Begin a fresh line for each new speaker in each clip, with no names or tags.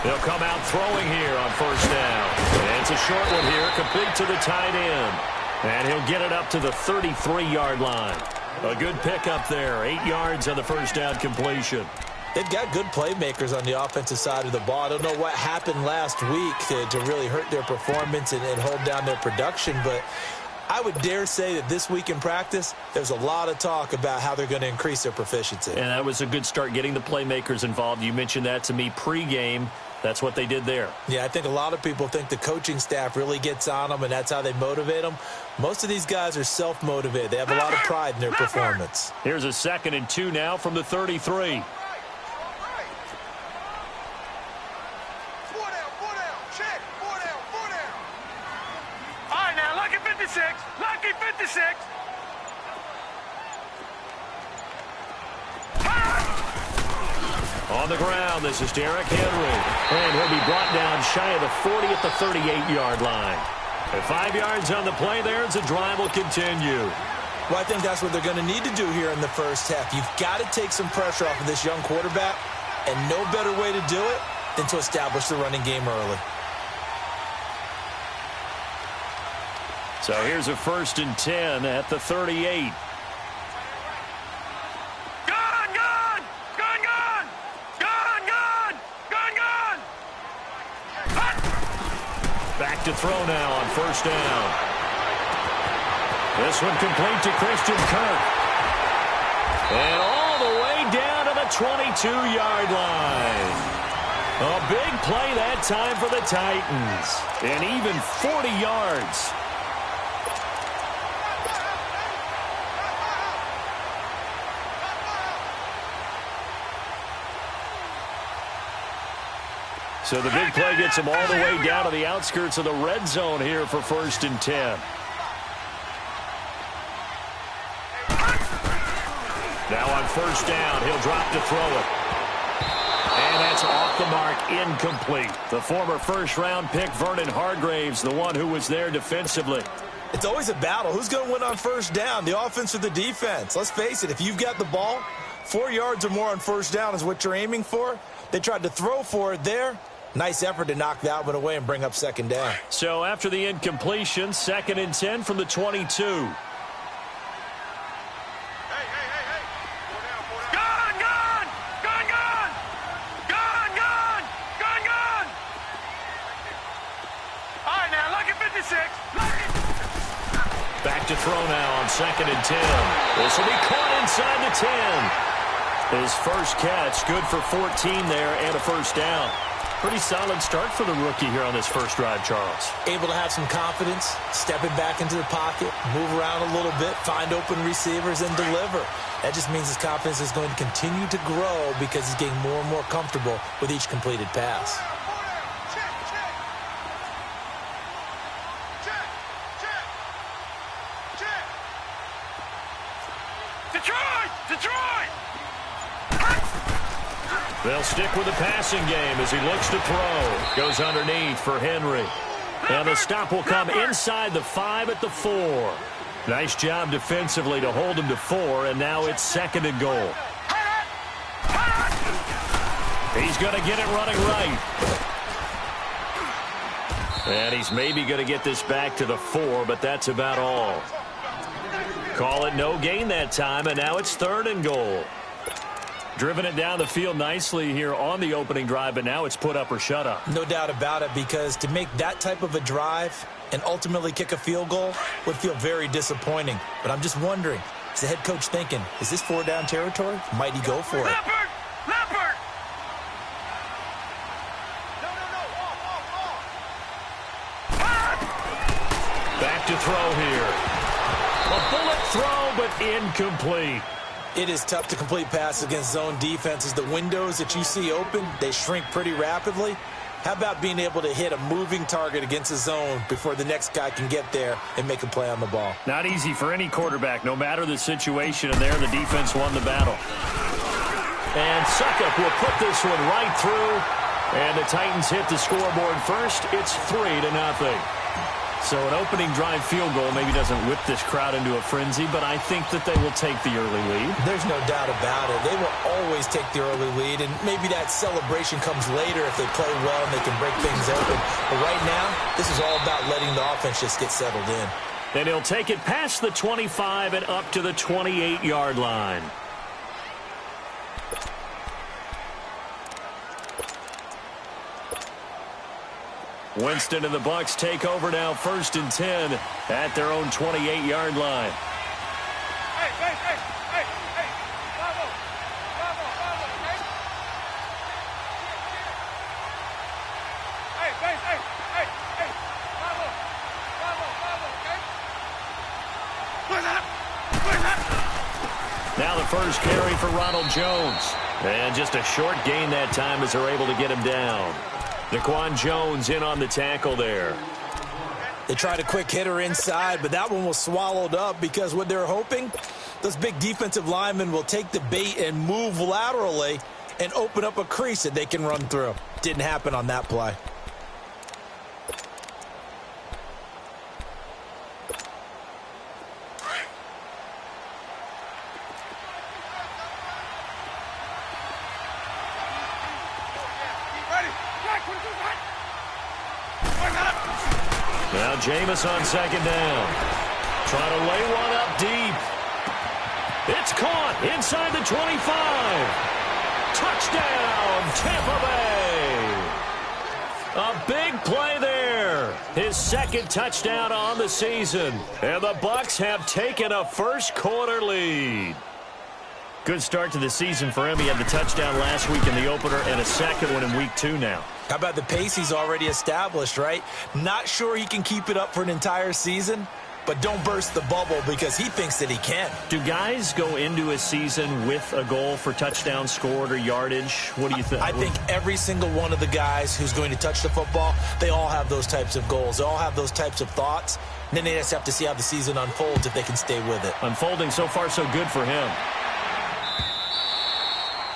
They'll come out throwing here on first down. And it's a short one here, complete to the tight end. And he'll get it up to the 33-yard line. A good pickup there, 8 yards on the first down completion.
They've got good playmakers on the offensive side of the ball. I don't know what happened last week to really hurt their performance and hold down their production, but I would dare say that this week in practice, there's a lot of talk about how they're going to increase their proficiency.
And that was a good start, getting the playmakers involved. You mentioned that to me pregame. That's what they did there.
Yeah, I think a lot of people think the coaching staff really gets on them, and that's how they motivate them. Most of these guys are self-motivated. They have a lot of pride in their performance.
Here's a 2nd and 2 now from the 33.
Lucky 56.
On the ground, this is Derrick Henry. And he'll be brought down shy of the 40 at the 38-yard line. And 5 yards on the play there as the drive will continue.
Well, I think that's what they're going to need to do here in the first half. You've got to take some pressure off of this young quarterback, and no better way to do it than to establish the running game early.
So here's a 1st and 10 at the 38. Back to throw now on first down. This one complete to Christian Kirk. And all the way down to the 22-yard line. A big play that time for the Titans. And even 40 yards. So the big play gets them all the way down to the outskirts of the red zone here for 1st and 10. Now on first down, he'll drop to throw it. And that's off the mark, incomplete. The former first-round pick, Vernon Hargreaves, the one who was there defensively.
It's always a battle. Who's going to win on first down, the offense or the defense? Let's face it, if you've got the ball, 4 yards or more on first down is what you're aiming for. They tried to throw for it there. Nice effort to knock that one away and bring up 2nd down.
So after the incompletion, 2nd and 10 from the 22. Back to throw now on 2nd and 10. This will be caught inside the 10. His first catch, good for 14 there and a first down. Pretty solid start for the rookie here on this first drive, Charles.
Able to have some confidence, stepping back into the pocket, move around a little bit, find open receivers, and deliver. That just means his confidence is going to continue to grow because he's getting more and more comfortable with each completed pass.
They'll stick with the passing game as he looks to throw. Goes underneath for Henry. And the stop will come inside the 5 at the 4. Nice job defensively to hold him to 4, and now it's 2nd and goal. He's going to get it running right. And he's maybe going to get this back to the 4, but that's about all. Call it no gain that time, and now it's 3rd and goal. Driven it down the field nicely here on the opening drive, but now it's put up or shut up.
No doubt about it, because to make that type of a drive and ultimately kick a field goal would feel very disappointing. But I'm just wondering, is the head coach thinking, is this 4-down territory? Might he go for it?
Leopard!
Back to throw here. A bullet throw, but incomplete.
It is tough to complete passes against zone defenses. The windows that you see open, they shrink pretty rapidly. How about being able to hit a moving target against a zone before the next guy can get there and make a play on the ball?
Not easy for any quarterback, no matter the situation, and there the defense won the battle. And Suckup will put this one right through, and the Titans hit the scoreboard first. It's 3-0. So an opening drive field goal maybe doesn't whip this crowd into a frenzy, but I think that they will take the early lead.
There's no doubt about it. They will always take the early lead, and maybe that celebration comes later if they play well and they can break things open. But right now, this is all about letting the offense just get settled in.
And he'll take it past the 25 and up to the 28-yard line. Winston and the Bucs take over now, 1st and 10 at their own 28-yard line.
Hey, Bravo, okay? Hey, Bravo, okay? Where's that?
Now the first carry for Ronald Jones. And just a short gain that time as they're able to get him down. Daquan Jones in on the tackle there.
They tried a quick hitter inside, but that one was swallowed up because what they're hoping, those big defensive linemen will take the bait and move laterally and open up a crease that they can run through. Didn't happen on that play.
Now Jameis on 2nd down. Trying to lay one up deep. It's caught inside the 25. Touchdown, Tampa Bay. A big play there. His 2nd touchdown on the season. And the Bucs have taken a first-quarter lead. Good start to the season for him. He had the touchdown last week in the opener and a second one in week 2 now.
How about the pace he's already established, right? Not sure he can keep it up for an entire season, but don't burst the bubble because he thinks that he can.
Do guys go into a season with a goal for touchdown scored or yardage? What do you think?
I think every single one of the guys who's going to touch the football, they all have those types of goals. They all have those types of thoughts. And then they just have to see how the season unfolds if they can stay with it.
Unfolding so far so good for him.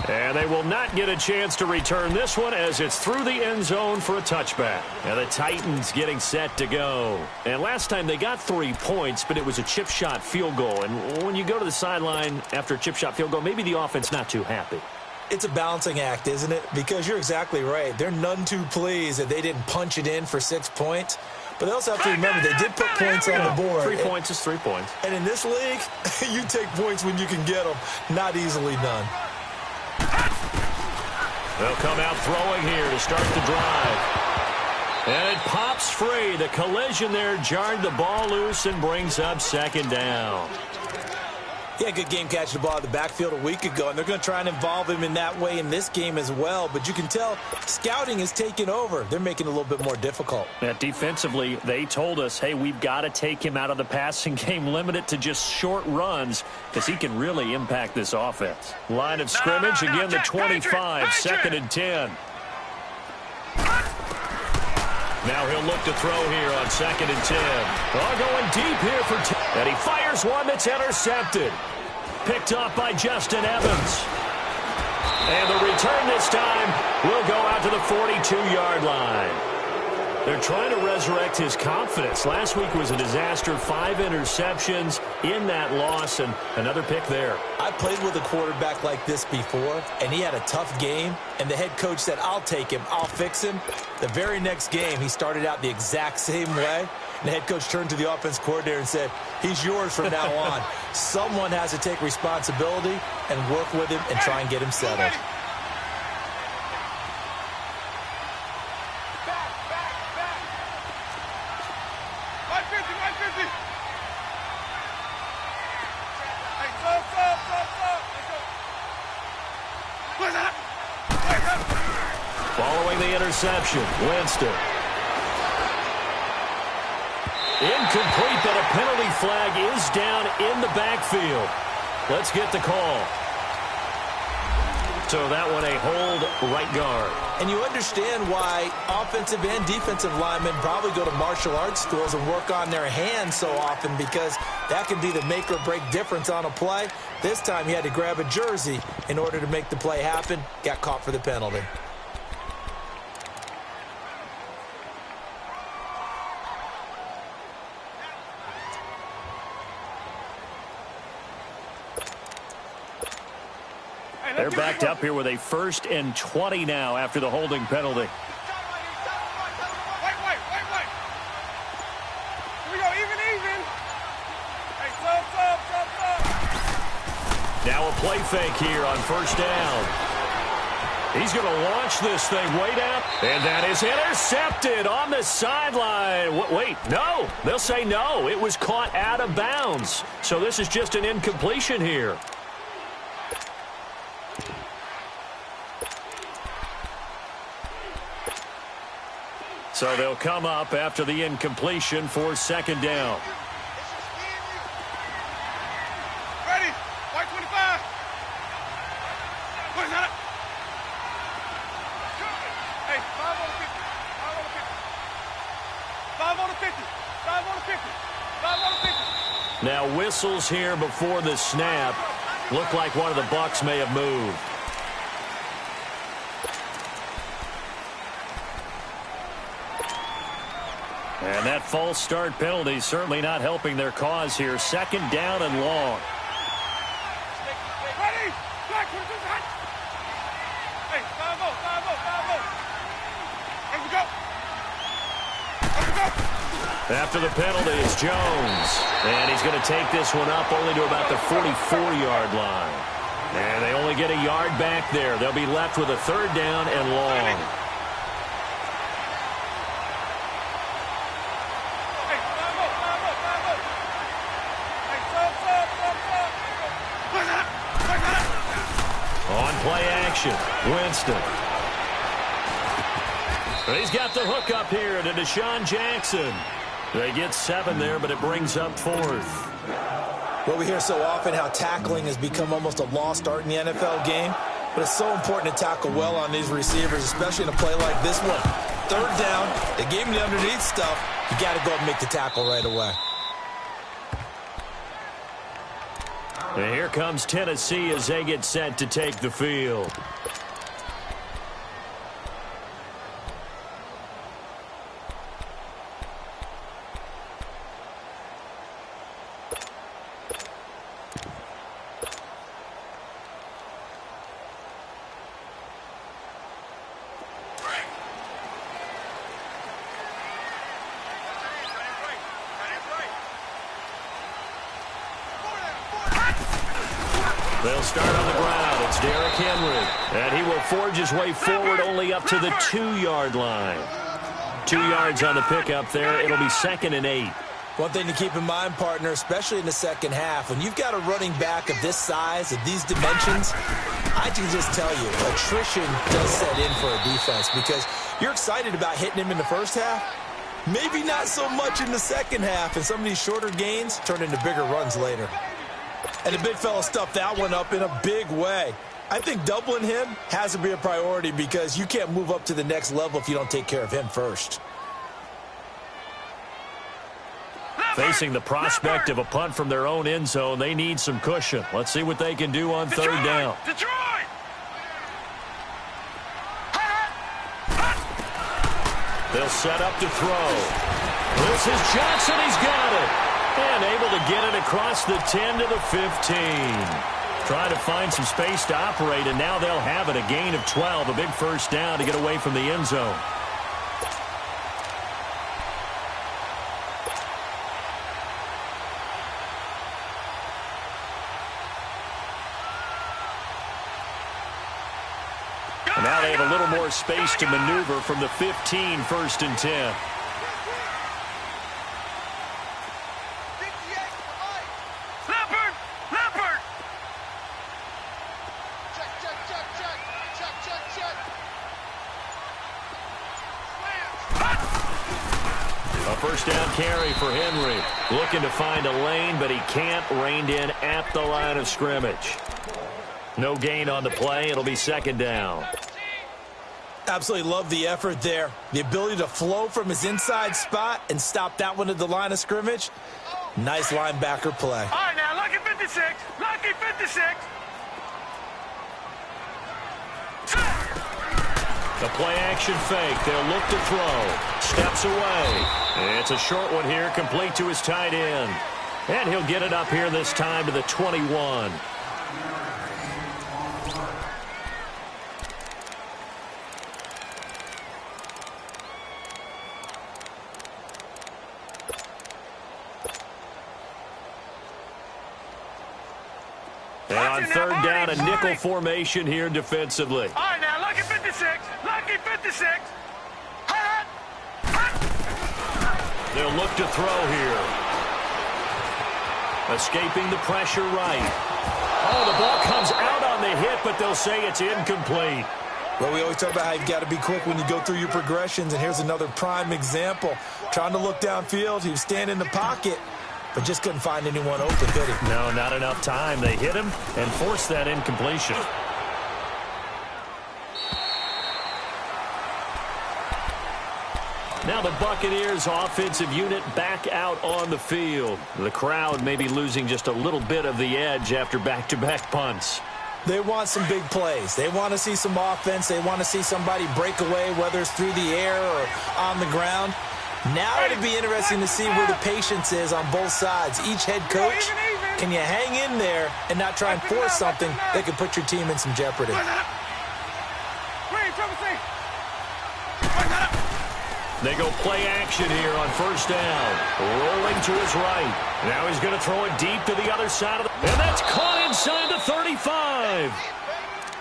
And they will not get a chance to return this one as it's through the end zone for a touchback. And the Titans getting set to go. And last time they got 3 points, but it was a chip shot field goal. And when you go to the sideline after a chip shot field goal, maybe the offense not too happy.
It's a balancing act, isn't it? Because you're exactly right. They're none too pleased that they didn't punch it in for 6 points. But they also have to remember they did put points on the board.
3 points is 3 points.
And in this league, you take points when you can get them. Not easily done.
They'll come out throwing here to start the drive. And it pops free. The collision there jarred the ball loose and brings up 2nd down.
He had a good game catching the ball in the backfield a week ago, and they're going to try and involve him in that way in this game as well. But you can tell scouting is taking over. They're making it a little bit more difficult.
Defensively, they told us, hey, we've got to take him out of the passing game, limit it to just short runs because he can really impact this offense. Line of scrimmage, again, the 25, 2nd and 10. Now he'll look to throw here on 2nd and 10. Oh, going deep here for 10. And he fires one that's intercepted. Picked up by Justin Evans. And the return this time will go out to the 42-yard line. They're trying to resurrect his confidence. Last week was a disaster. 5 interceptions in that loss and another pick there.
I played with a quarterback like this before, and he had a tough game, and the head coach said, I'll take him, I'll fix him. The very next game, he started out the exact same way, and the head coach turned to the offense coordinator and said, he's yours from now on. Someone has to take responsibility and work with him and try and get him settled.
Following the interception, Winston. Incomplete, but a penalty flag is down in the backfield. Let's get the call. So that one a hold right guard.
And you understand why offensive and defensive linemen probably go to martial arts schools and work on their hands so often, because that can be the make or break difference on a play. This time he had to grab a jersey in order to make the play happen. Got caught for the penalty.
They're backed up here with a 1st and 20 now after the holding penalty.
Wait. Here we go, even. Hey, sub.
Now a play fake here on 1st down. He's going to launch this thing way down. And that is intercepted on the sideline. Wait, no. They'll say no. It was caught out of bounds. So this is just an incompletion here. So they'll come up after the incompletion for 2nd down.
Ready? White 25. Where's that? Hey, 5 on the 50. 5 on the 50. 5 on the 50. 5 on the 50.
Now whistles here before the snap. Looked like one of the Bucs may have moved. And that false start penalty certainly not helping their cause here. 2nd down and long.
Ready? Black 22. Hey, 5-0. Here we go.
After the penalty, it's Jones. And he's going to take this one up only to about the 44-yard line. And they only get a yard back there. They'll be left with a 3rd down and long. On play action, Winston. He's got the hook up here to Deshaun Jackson. They get 7 there, but it brings up 4th.
Well, we hear so often how tackling has become almost a lost art in the NFL game, but it's so important to tackle well on these receivers, especially in a play like this one. 3rd down, they gave him the underneath stuff. You got to go and make the tackle right away.
And here comes Tennessee as they get set to take the field. They'll start on the ground. It's Derrick Henry. And he will forge his way forward only up to the 2-yard line. 2 yards on the pickup there. It'll be 2nd and 8.
One thing to keep in mind, partner, especially in the second half, when you've got a running back of this size, of these dimensions, I can just tell you, attrition does set in for a defense because you're excited about hitting him in the first half. Maybe not so much in the second half, and some of these shorter gains turn into bigger runs later. And the big fella stuffed that one up in a big way. I think doubling him has to be a priority because you can't move up to the next level if you don't take care of him first.
Facing the prospect of a punt from their own end zone, they need some cushion. Let's see what they can do on 3rd down.
Detroit!
They'll set up to throw. This is Johnson. He's got it. And able to get it across the 10 to the 15. Trying to find some space to operate, and now they'll have it. A gain of 12, a big 1st down to get away from the end zone. And now they have a little more space to maneuver from the 15, 1st and 10. A 1st down carry for Henry. Looking to find a lane, but he can't. Reined in at the line of scrimmage. No gain on the play. It'll be 2nd down.
Absolutely love the effort there. The ability to flow from his inside spot and stop that one at the line of scrimmage. Nice linebacker play.
All right, now, lucky 56. Lucky 56.
The play action fake. They'll look to throw. Steps away. It's a short one here, complete to his tight end. And he'll get it up here this time to the 21. And on third down, a nickel formation here defensively.
All right, now, lucky 56. Lucky 56.
They'll look to throw here. Escaping the pressure right. Oh, the ball comes out on the hit, but they'll say it's incomplete.
Well, we always talk about how you've got to be quick when you go through your progressions, and here's another prime example. Trying to look downfield, he was standing in the pocket, but just couldn't find anyone open, could he?
No, not enough time. They hit him and forced that incompletion. Now the Buccaneers offensive unit back out on the field. The crowd may be losing just a little bit of the edge after back-to-back punts.
They want some big plays. They want to see some offense. They want to see somebody break away, whether it's through the air or on the ground. Now it'd be interesting to see where the patience is on both sides. Each head coach, can you hang in there and not try and force something that could put your team in some jeopardy?
They go play action here on first down. Rolling to his right. Now he's going to throw it deep to the other side of the... And that's caught inside the 35.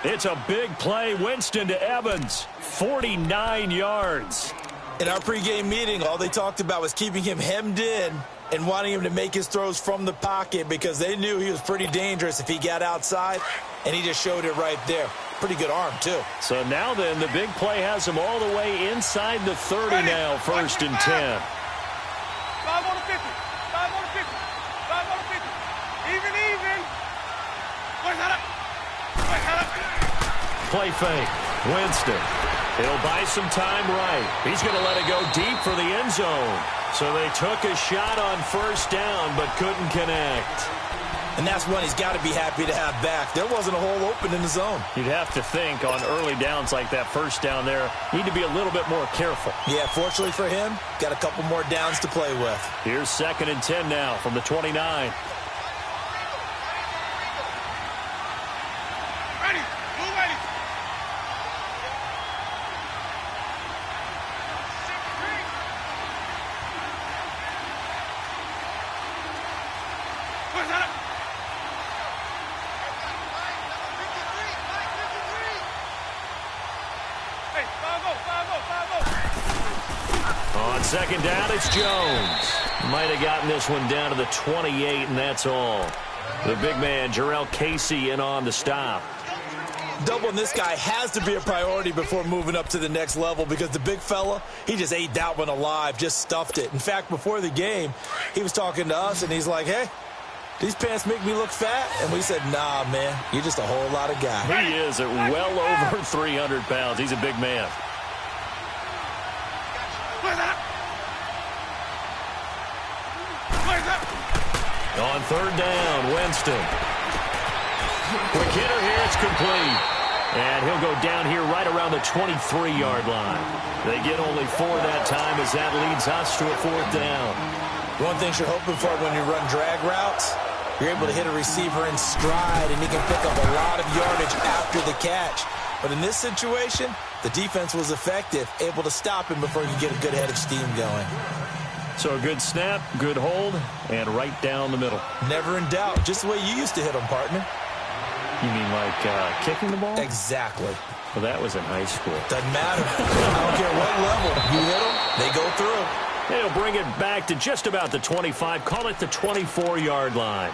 It's a big play. Winston to Evans. 49 yards.
In our pregame meeting, all they talked about was keeping him hemmed in and wanting him to make his throws from the pocket because they knew he was pretty dangerous if he got outside, and he just showed it right there. Pretty good arm, too.
So now then, the big play has him all the way inside the 30 now, first and 10.
5 on the 50. 5 on the 50. 5 on the 50. Even.
Play fake. Winston. He'll buy some time right. He's going to let it go deep for the end zone. So they took a shot on first down, but couldn't connect.
And that's one he's got to be happy to have back. There wasn't a hole open in the zone.
You'd have to think on early downs like that first down there, need to be a little bit more careful.
Yeah, fortunately for him, got a couple more downs to play with.
Here's second and 10 now from the 29.
Ready. Move ready.
On second down, it's Jones. Might have gotten this one down to the 28, and that's all. The big man, Jarrell Casey, in on the stop.
Doubling this guy has to be a priority before moving up to the next level because the big fella, he just ate that one alive, just stuffed it. In fact, before the game, he was talking to us, and he's like, hey, these pants make me look fat? And we said, nah, man, you're just a whole lot of guy.
He is at well over 300 pounds. He's a big man. On third down, Winston. Quick hitter here, it's complete. And he'll go down here right around the 23-yard line. They get only 4 that time as that leads us to a fourth down.
One thing you're hoping for when you run drag routes, you're able to hit a receiver in stride, and he can pick up a lot of yardage after the catch. But in this situation, the defense was effective, able to stop him before he could get a good head of steam going.
So a good snap, good hold, and right down the middle.
Never in doubt. Just the way you used to hit them, partner.
You mean like kicking the ball?
Exactly.
Well, that was in high school.
Doesn't matter. I don't care what level. You hit them, they go through.
They'll bring it back to just about the 25. Call it the 24-yard line.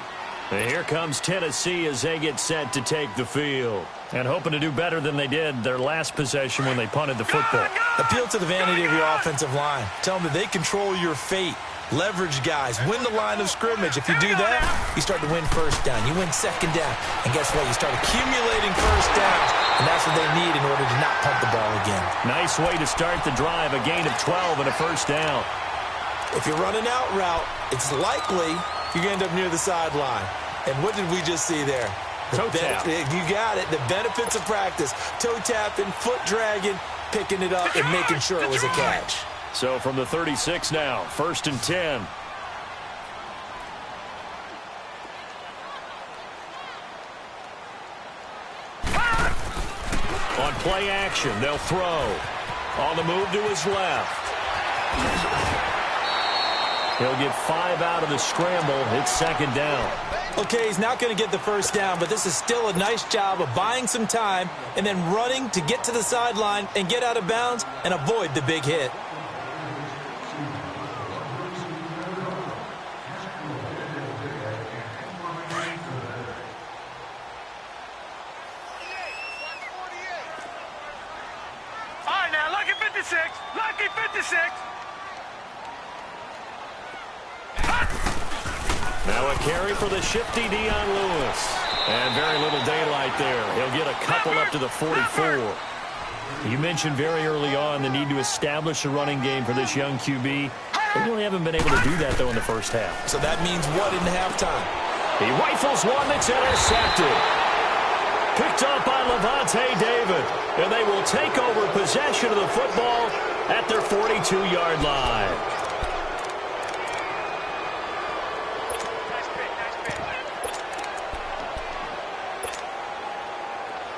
And here comes Tennessee as they get set to take the field. And hoping to do better than they did their last possession when they punted the football.
Appeal to the vanity of your offensive line. Tell them that they control your fate. Leverage guys. Win the line of scrimmage. If you do that, you start to win first down. You win second down. And guess what? You start accumulating first downs. And that's what they need in order to not punt the ball again.
Nice way to start the drive. A gain of 12 and a first down.
If you're running out route, it's likely you're going to end up near the sideline. And what did we just see there?
Toe tap.
You got it. The benefits of practice. Toe tapping, foot dragging, picking it up, and making sure it was a catch.
So from the 36 now, first and 10. On play action, they'll throw. On the move to his left. He'll get 5 out of the scramble. It's second down.
Okay, he's not going to get the first down, but this is still a nice job of buying some time and then running to get to the sideline and get out of bounds and avoid the big hit.
All right, now, lucky 56. Lucky 56.
Now a carry for the shifty Dion Lewis. And very little daylight there. He'll get a couple up to the 44. You mentioned very early on the need to establish a running game for this young QB. They really haven't been able to do that, though, in the first half.
So that means what in halftime?
He rifles one that's intercepted. Picked up by Levante David. And they will take over possession of the football at their 42-yard line.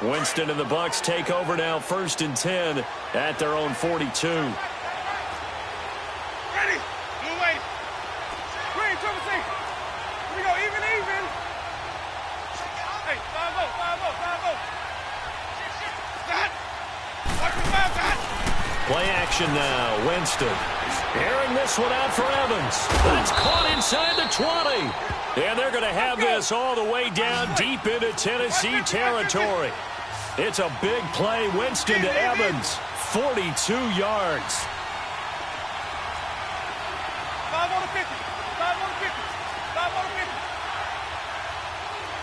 Winston and the Bucs take over now, 1st and 10 at their own 42.
Ready. Blue wave. Green, triple C. Here we go. Even. Hey, 5-0. Stop. Watch the 5, Dot.
Play action now. Winston. Airing this one out for Evans. That's caught inside the 20. And they're going to have this all the way down deep into Tennessee territory. It's a big play. Winston to Evans. 42 yards.
5 on the 50. 5 on the 50. 5 on the 50.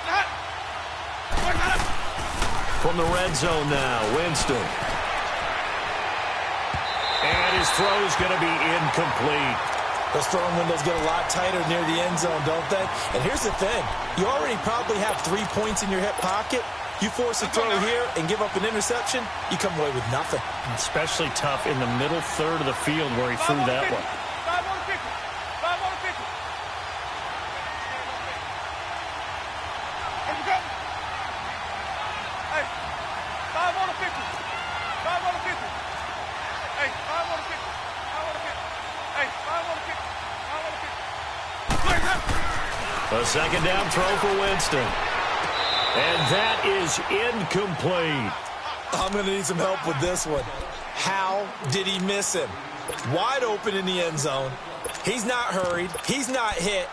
Dot.
From the red zone now, Winston. And his throw's going to be incomplete.
Those throwing windows get a lot tighter near the end zone, don't they? And here's the thing. You already probably have 3 points in your hip pocket. You force a throw here and give up an interception, you come away with nothing.
Especially tough in the middle third of the field where he threw that one.
5 on the 50. 5 on the 50. Here we go. Hey, 5 on the 50. 5 on the 50. Hey, 5 on the 50. 5 on the 50. Hey, 5 on the 50. 5 on the 50.
A second down throw for Winston. And that is incomplete.
I'm going to need some help with this one. How did he miss him? Wide open in the end zone. He's not hurried. He's not hit.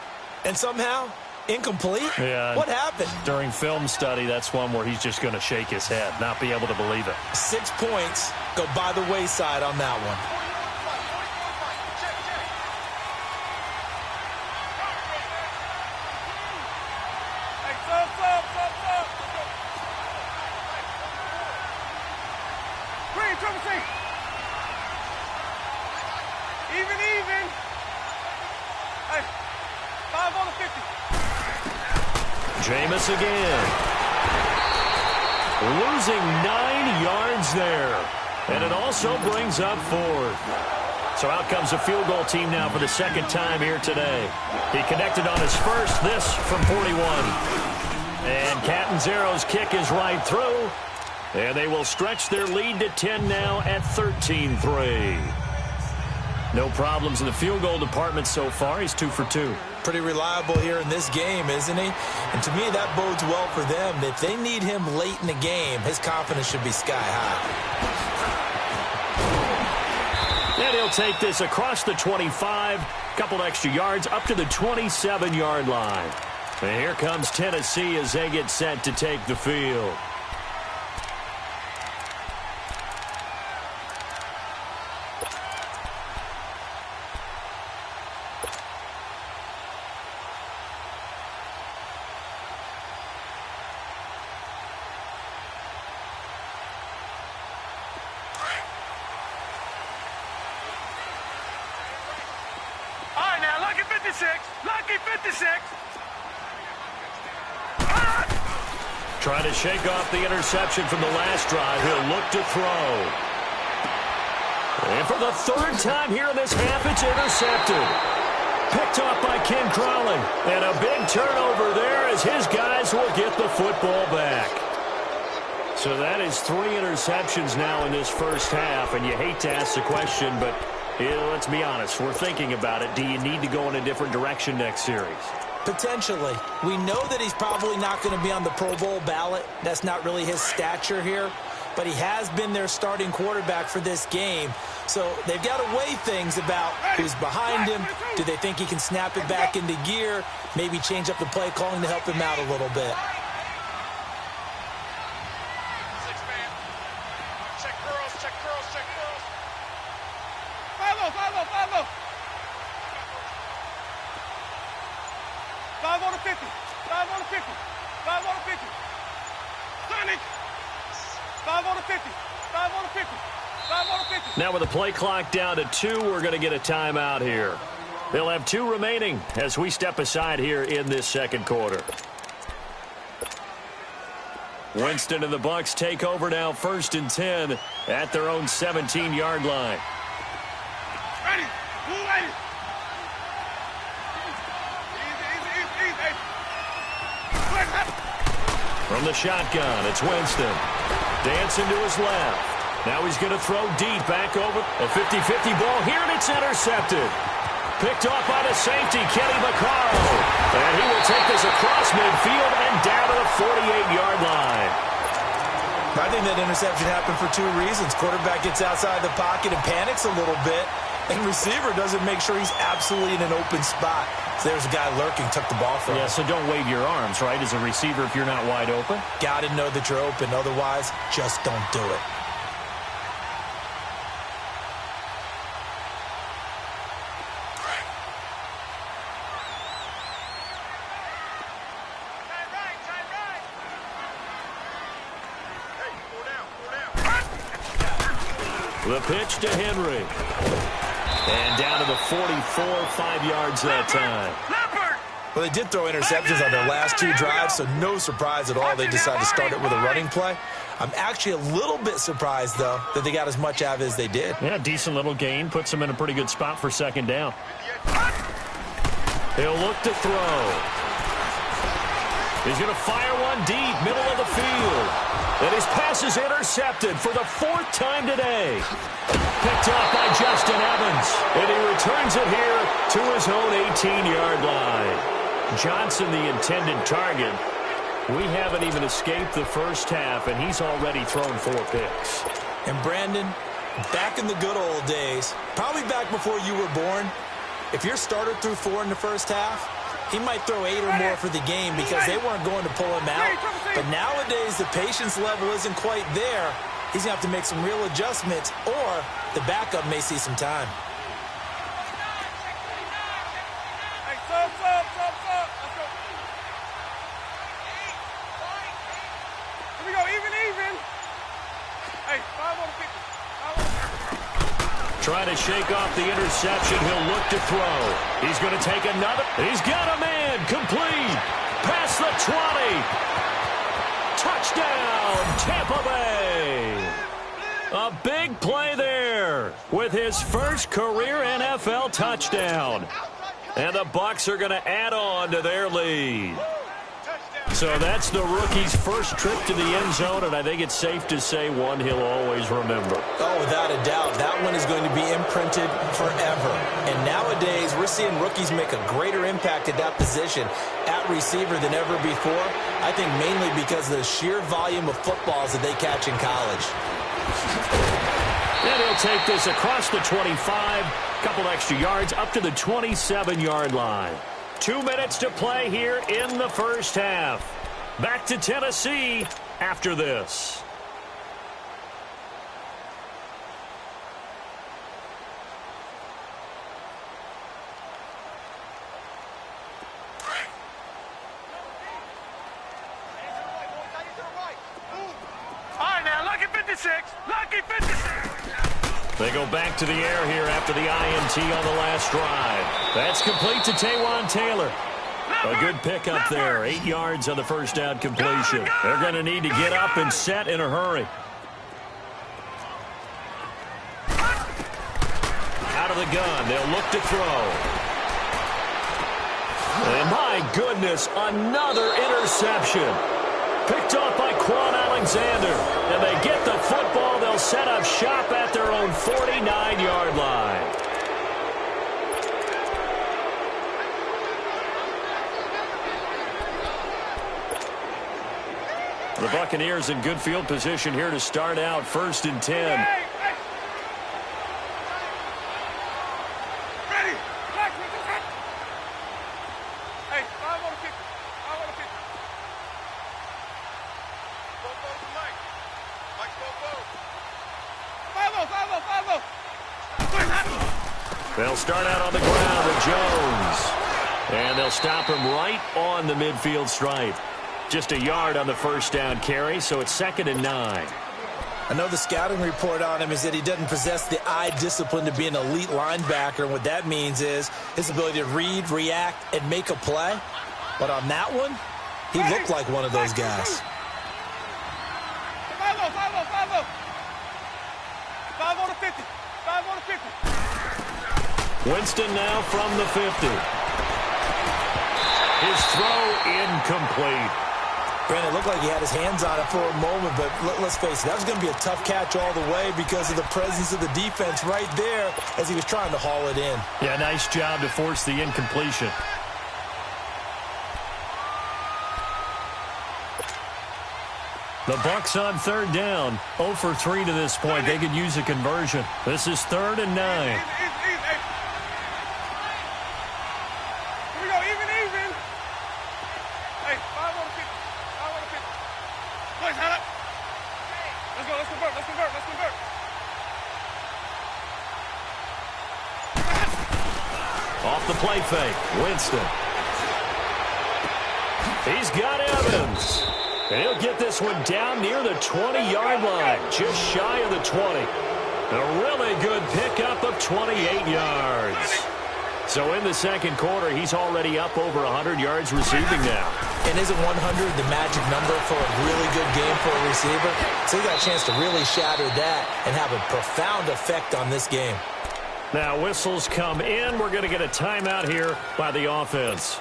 And somehow, incomplete?
Yeah.
What happened?
During film study, that's one where he's just going to shake his head, not be able to believe it.
6 points go by the wayside on that one.
Green, triple C. Even. Hey, 5 on the 50.
Jameis again. Losing 9 yards there. And it also brings up 4th. So out comes a field goal team now for the second time here today. He connected on his first, this from 41. And Catanzaro's kick is right through. And they will stretch their lead to 10 now at 13-3. No problems in the field goal department so far. He's 2 for 2.
Pretty reliable here in this game, isn't he? And to me, that bodes well for them. If they need him late in the game, his confidence should be sky high.
And he'll take this across the 25, couple extra yards up to the 27-yard line. And here comes Tennessee as they get set to take the field.
Lucky 56.
Trying to shake off the interception from the last drive. He'll look to throw. And for the 3rd time here in this half, it's intercepted. Picked off by Ken Crowley. And a big turnover there as his guys will get the football back. So that is 3 interceptions now in this first half. And you hate to ask the question, but Yeah, let's be honest. We're thinking about it. Do you need to go in a different direction next series?
Potentially. We know that he's probably not going to be on the Pro Bowl ballot. That's not really his stature here. But he has been their starting quarterback for this game. So they've got to weigh things about who's behind him. Do they think he can snap it back into gear? Maybe change up the play calling to help him out a little bit.
Check girls, check girls, check girls. Follow. 5 on the 50. 5 on the 50. 5 on the 50. Sonic. 5 on the 50. 5 on the 50. 5 on the 50.
Now with the play clock down to 2, we're going to get a timeout here. They'll have 2 remaining as we step aside here in this second quarter. Winston and the Bucs take over now, 1st and 10 at their own 17-yard line.
Ready. Move ready. Easy.
From the shotgun, it's Winston. Dancing to his left. Now he's going to throw deep back over a 50-50 ball here, and it's intercepted. Picked off by the safety, Kenny Vaccaro. And he will take this across midfield and down to the 48-yard line.
I think that interception happened for 2 reasons. Quarterback gets outside the pocket and panics a little bit, and receiver doesn't make sure he's absolutely in an open spot. So there's a guy lurking, took the ball from him.
Yeah, so don't wave your arms, right, as a receiver if you're not wide open.
Got to know that you're open. Otherwise, just don't do it.
The pitch to Henry. And down to the 44, 5 yards that time.
Well, they did throw interceptions on their last 2 drives, so no surprise at all they decided to start it with a running play. I'm actually a little bit surprised, though, that they got as much out of it as they did.
Yeah, decent little gain. Puts them in a pretty good spot for 2nd down. He'll look to throw. He's going to fire one deep, middle of the field. And his pass is intercepted for the 4th time today. Picked off by Justin Evans. And he returns it here to his own 18-yard line. Johnson, the intended target. We haven't even escaped the first half, and he's already thrown 4 picks.
And Brandon, back in the good old days, probably back before you were born, if your starter threw 4 in the first half, he might throw 8 or more for the game because they weren't going to pull him out. But nowadays, the patience level isn't quite there. He's going to have to make some real adjustments, or the backup may see some time.
Hey, sub. Let's go. Here we go, even. Hey, 5 on the 50. 5 on the 50.
Trying to shake off the interception. He'll look to throw. He's going to take another. He's got a man. Complete. Past the 20. Touchdown, Tampa Bay. A big play there with his first career NFL touchdown. And the Bucs are going to add on to their lead. So that's the rookie's first trip to the end zone, and I think it's safe to say one he'll always remember.
Oh, without a doubt, that one is going to be imprinted forever. And nowadays, we're seeing rookies make a greater impact at that position at receiver than ever before. I think mainly because of the sheer volume of footballs that they catch in college.
And he'll take this across the 25, couple extra yards, up to the 27-yard line. 2 minutes to play here in the first half. Back to Tennessee after this.
All right, now, lucky 56. Lucky 56.
They go back to the air here after the INT on the last drive. That's complete to Taywan Taylor. A good pickup there. 8 yards on the first down completion. They're going to need to get up and set in a hurry. Out of the gun. They'll look to throw. And my goodness, another interception. Picked off by Quan Alexander. And they get the football. They'll set up shop at their own 49-yard line. The Buccaneers in good field position here to start out 1st and 10.
Ready. Hey, 5 on the kicker. 5 on the kicker. Go forward to Mike. Mike, go forward. 5-0.
They'll start out on the ground with Jones. And they'll stop him right on the midfield stripe. Just a yard on the first down carry, so it's 2nd and 9.
I know the scouting report on him is that he doesn't possess the eye discipline to be an elite linebacker. And what that means is his ability to read, react, and make a play. But on that one, he looked like one of those guys.
5-0. 5 on the 50. 5 on the 50.
Winston now from the 50. His throw incomplete.
Brandon, it looked like he had his hands on it for a moment, but let's face it, that was going to be a tough catch all the way because of the presence of the defense right there as he was trying to haul it in.
Yeah, nice job to force the incompletion. The Bucs on 3rd down. 0 for 3 to this point. They could use a conversion. This is 3rd and 9. Off the play fake, Winston. He's got Evans. And he'll get this one down near the 20-yard line, just shy of the 20. A really good pickup of 28 yards. So in the second quarter, he's already up over 100 yards receiving now.
And isn't 100 the magic number for a really good game for a receiver? So he got a chance to really shatter that and have a profound effect on this game.
Now whistles come in. We're going to get a timeout here by the offense,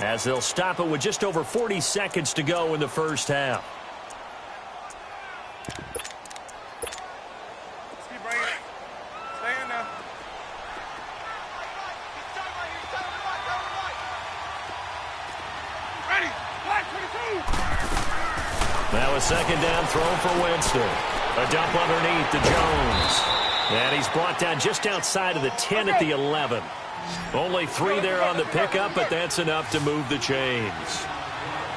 as they'll stop it with just over 40 seconds to go in the first half.
Let's keep bringing it. Stay in now. Ready. Black 22.
Now a second down throw for Winston. A dump underneath to Jones. And he's brought down just outside of the 10 at the 11. Only 3 there on the pickup, but that's enough to move the chains.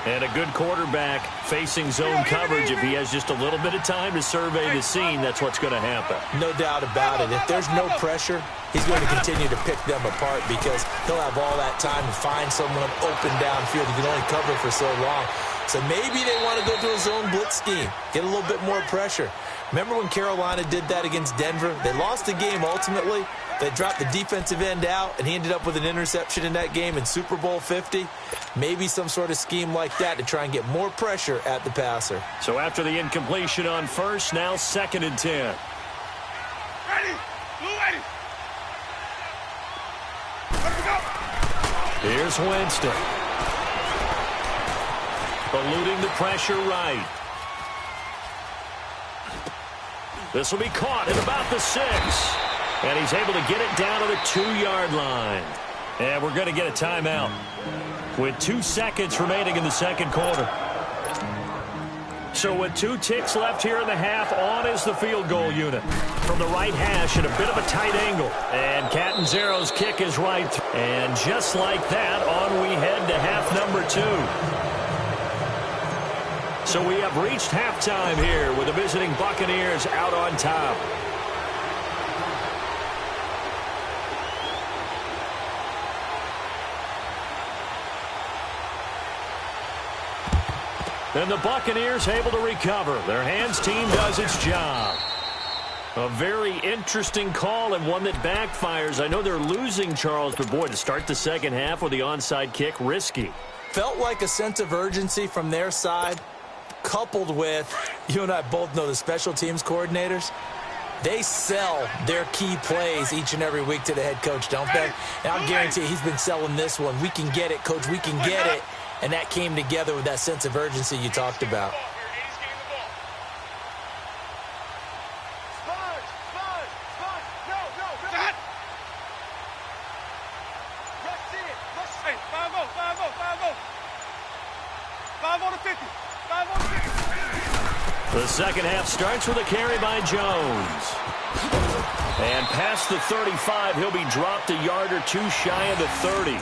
And a good quarterback facing zone coverage. If he has just a little bit of time to survey the scene, that's what's going to happen.
No doubt about it. If there's no pressure, he's going to continue to pick them apart because he'll have all that time to find someone open downfield. He can only cover for so long. So maybe they want to go to a zone blitz scheme, get a little bit more pressure. Remember when Carolina did that against Denver? They lost the game ultimately. They dropped the defensive end out, and he ended up with an interception in that game in Super Bowl 50. Maybe some sort of scheme like that to try and get more pressure at the passer.
So after the incompletion on first, now 2nd and 10.
Ready. Blue ready. Let me go.
Here's Winston. Eluding the pressure right. This will be caught at about the 6. And he's able to get it down to the 2-yard line. And we're going to get a timeout with 2 seconds remaining in the second quarter. So with 2 ticks left here in the half, on is the field goal unit. From the right hash at a bit of a tight angle. And Catanzaro's kick is right. And just like that, on we head to half number 2. So we have reached halftime here with the visiting Buccaneers out on top. And the Buccaneers able to recover. Their hands team does its job. A very interesting call and one that backfires. I know they're losing, Charles, but boy, to start the second half with the onside kick, risky.
Felt like a sense of urgency from their side, coupled with, you and I both know the special teams coordinators, they sell their key plays each and every week to the head coach, don't they? And I'll guarantee he's been selling this one. We can get it, coach, we can get it. And that came together with that sense of urgency you talked about.
Hey, 5-0, 5-0, 5-0. 5 on the 50. 5 on the 50.
The second half starts with a carry by Jones. And past the 35, he'll be dropped a yard or two shy of the 30.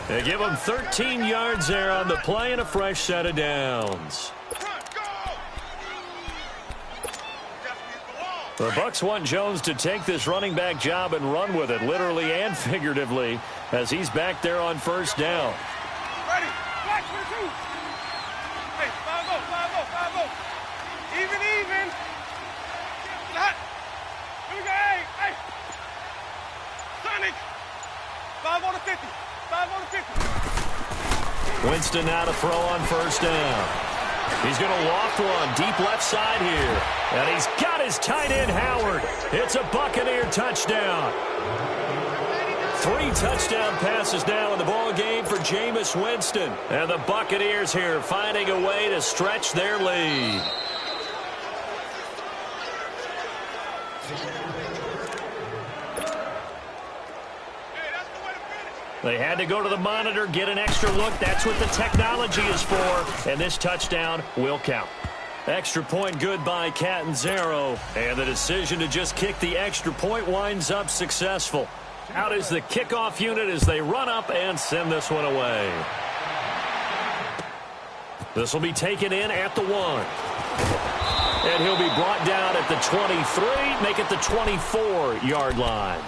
They give him 13 yards there on the play and a fresh set of downs. The Bucs want Jones to take this running back job and run with it, literally and figuratively, as he's back there on first down.
Ready. Black 22. Hey, 5-0, 5-0, 5-0. Even. Hot. Here we go. Hey. Sonic. 5 on the 50. 5 on the 50.
Winston now to throw on first down. He's going to loft one deep left side here. And he's got his tight end, Howard. It's a Buccaneer touchdown. 3 touchdown passes now in the ball game for Jameis Winston. And the Buccaneers here finding a way to stretch their lead. They had to go to the monitor, get an extra look. That's what the technology is for. And this touchdown will count. Extra point good by Catanzaro. And the decision to just kick the extra point winds up successful. Out is the kickoff unit as they run up and send this one away. This will be taken in at the 1. And he'll be brought down at the 23, make it the 24-yard line.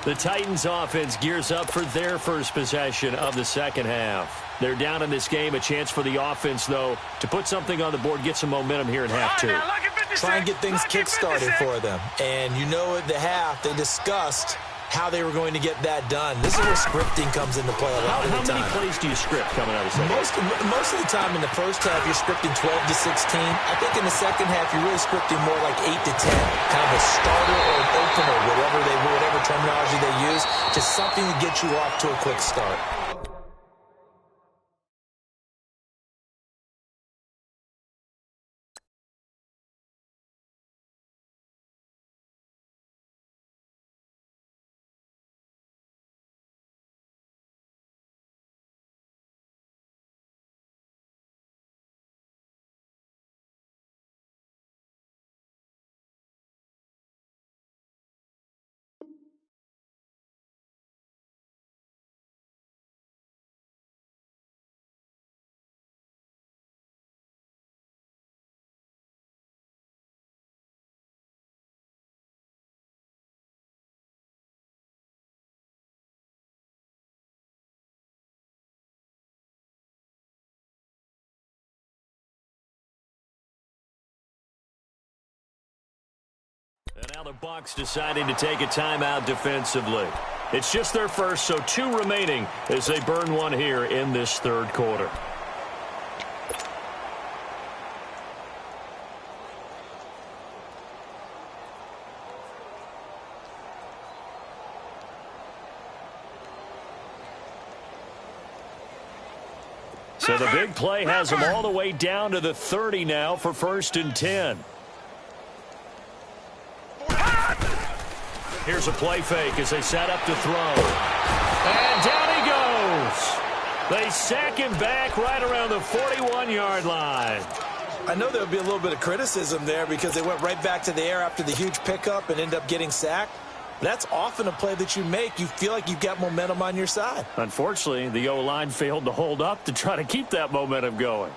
The Titans offense gears up for their first possession of the second half. They're down in this game. A chance for the offense, though, to put something on the board, get some momentum here in half 2.
Try and get things kick-started for them. And you know at the half, they discussed how they were going to get that done. This is where scripting comes into play a lot of the time.
How many plays do you script coming out of the second half?
Most of the time in the first half, you're scripting 12 to 16. I think in the second half, you're really scripting more like 8 to 10. Kind of a starter or an opener, whatever terminology they use, just something to get you off to a quick start.
And now the Bucs deciding to take a timeout defensively. It's just their first, so 2 remaining as they burn one here in this third quarter. So the big play has them all the way down to the 30 now for 1st and 10. Here's a play fake as they set up to throw. And down he goes. They sack him back right around the 41-yard line.
I know there'll be a little bit of criticism there because they went right back to the air after the huge pickup and end up getting sacked. That's often a play that you make. You feel like you've got momentum on your side.
Unfortunately, the O-line failed to hold up to try to keep that momentum going.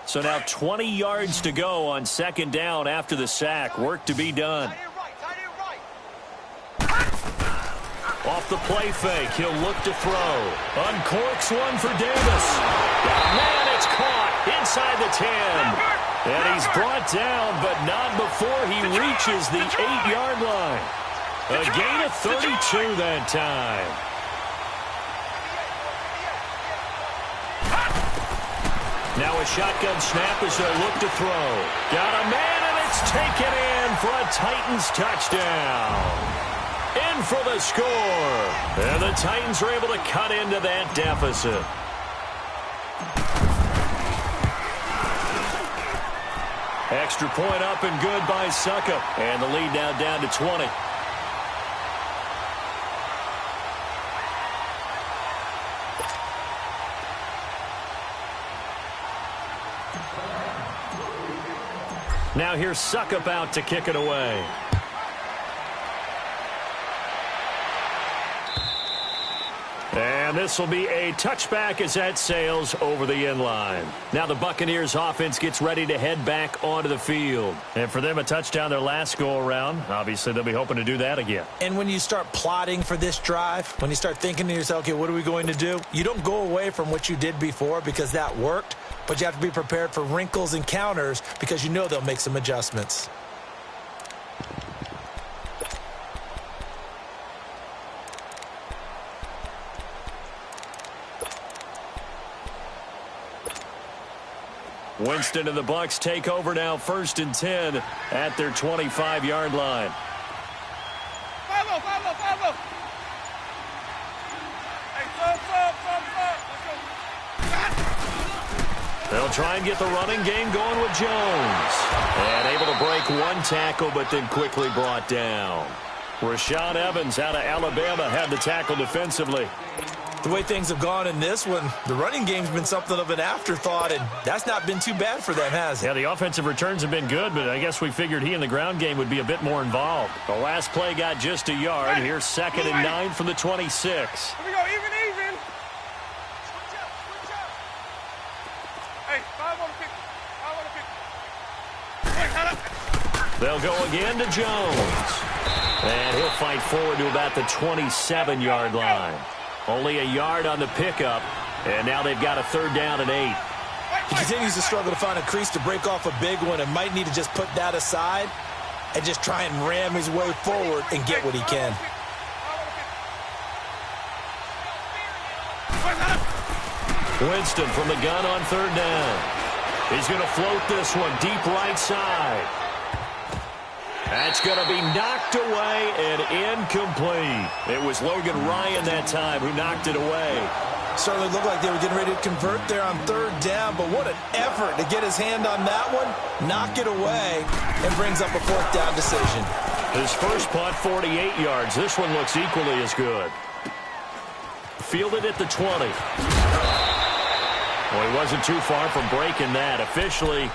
So now 20 yards to go on second down after the sack. Work to be done. Off the play fake, he'll look to throw. Uncorks one for Davis. Man, it's caught inside the 10. And he's brought down, but not before he reaches the 8-yard line. A gain of 32 that time. Now a shotgun snap as they look to throw. Got a man, and it's taken in for a Titans touchdown. In for the score. And the Titans are able to cut into that deficit. Extra point up and good by Suckup. And the lead now down to 20. Now here's Suckup out to kick it away. And this will be a touchback as that sails over the end line. Now the Buccaneers offense gets ready to head back onto the field. And for them, a touchdown their last go-around. Obviously, they'll be hoping to do that again.
And when you start plotting for this drive, when you start thinking to yourself, okay, what are we going to do? You don't go away from what you did before because that worked, but you have to be prepared for wrinkles and counters because you know they'll make some adjustments.
Winston and the Bucs take over now, 1st and 10 at their 25-yard line.
5-0, 5-0, 5-0. Hey, sub. Let's go.
They'll try and get the running game going with Jones. And able to break one tackle, but then quickly brought down. Rashaan Evans out of Alabama had the tackle defensively.
The way things have gone in this one, the running game's been something of an afterthought, and that's not been too bad for them, has it?
Yeah, the offensive returns have been good, but I guess we figured he in the ground game would be a bit more involved. The last play got just a yard. Here's 2nd and 9 from the 26.
Here we go, even. Hey, 5 on the 50. 5 on the 50.
They'll go again to Jones. And he'll fight forward to about the 27-yard line. Only a yard on the pickup, and now they've got a 3rd down and 8.
He continues to struggle to find a crease to break off a big one and might need to just put that aside and just try and ram his way forward and get what he can.
Winston from the gun on 3rd down. He's going to float this one deep right side. That's going to be knocked away and incomplete. It was Logan Ryan that time who knocked it away.
Certainly looked like they were getting ready to convert there on 3rd down, but what an effort to get his hand on that one, knock it away, and brings up a 4th down decision.
His first punt, 48 yards. This one looks equally as good. Fielded at the 20. Well, he wasn't too far from breaking that. Officially,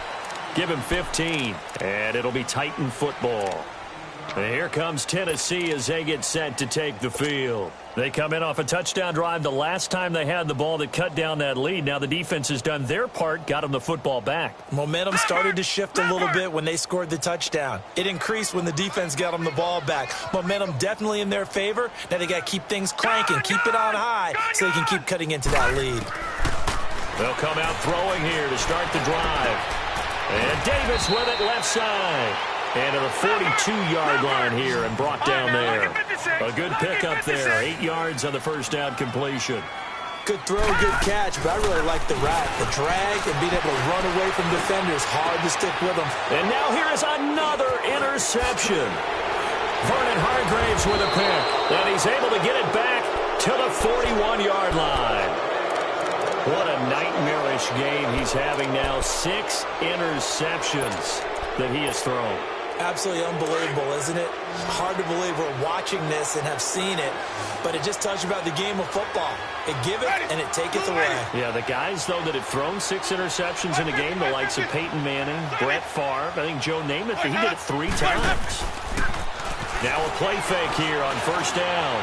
give him 15, and it'll be Titan football. And here comes Tennessee as they get set to take the field. They come in off a touchdown drive the last time they had the ball that cut down that lead. Now the defense has done their part, got them the football back.
Momentum started to shift a little bit when they scored the touchdown. It increased when the defense got them the ball back. Momentum definitely in their favor. Now they got to keep things cranking, keep it on high so they can keep cutting into that lead.
They'll come out throwing here to start the drive. And Davis with it left side. And to the 42-yard line here and brought down there. A good pickup there. 8 yards on the first down completion.
Good throw, good catch, but I really like the route. The drag and being able to run away from defenders. Hard to stick with them.
And now here is another interception. Vernon Hargraves with a pick. And he's able to get it back to the 41-yard line. What a nightmarish game he's having now. 6 interceptions that he has thrown.
Absolutely unbelievable, isn't it? Hard to believe we're watching this and have seen it, but it just tells you about the game of football. It give it and it taketh away.
Yeah, the guys, though, that have thrown 6 interceptions in a game, the likes of Peyton Manning, Brett Favre, I think Joe Namath, he did it 3 times. Now a play fake here on 1st down.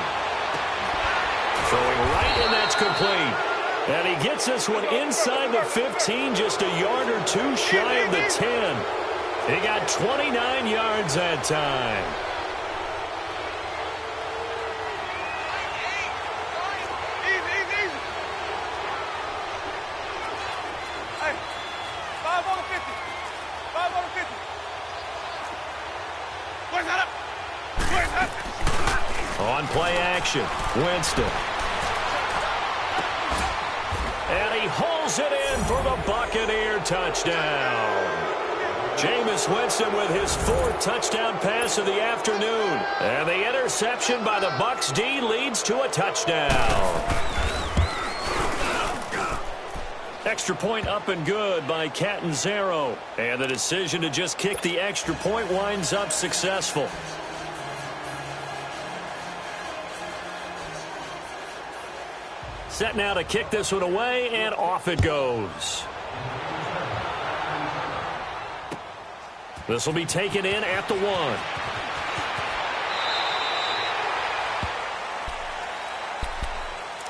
Throwing right, and that's complete. And he gets this one inside the 15, just a yard or 2 shy of the 10. He got 29 yards that time.
Easy. Hey, 5 on the 50. 5 on the 50. Where's that up?
On play action, Winston. And he holds it in for the Buccaneer touchdown. Jameis Winston with his 4th touchdown pass of the afternoon. And the interception by the Bucs D leads to a touchdown. Extra point up and good by Catanzaro. And the decision to just kick the extra point winds up successful. Set now to kick this one away, and off it goes. This will be taken in at the 1.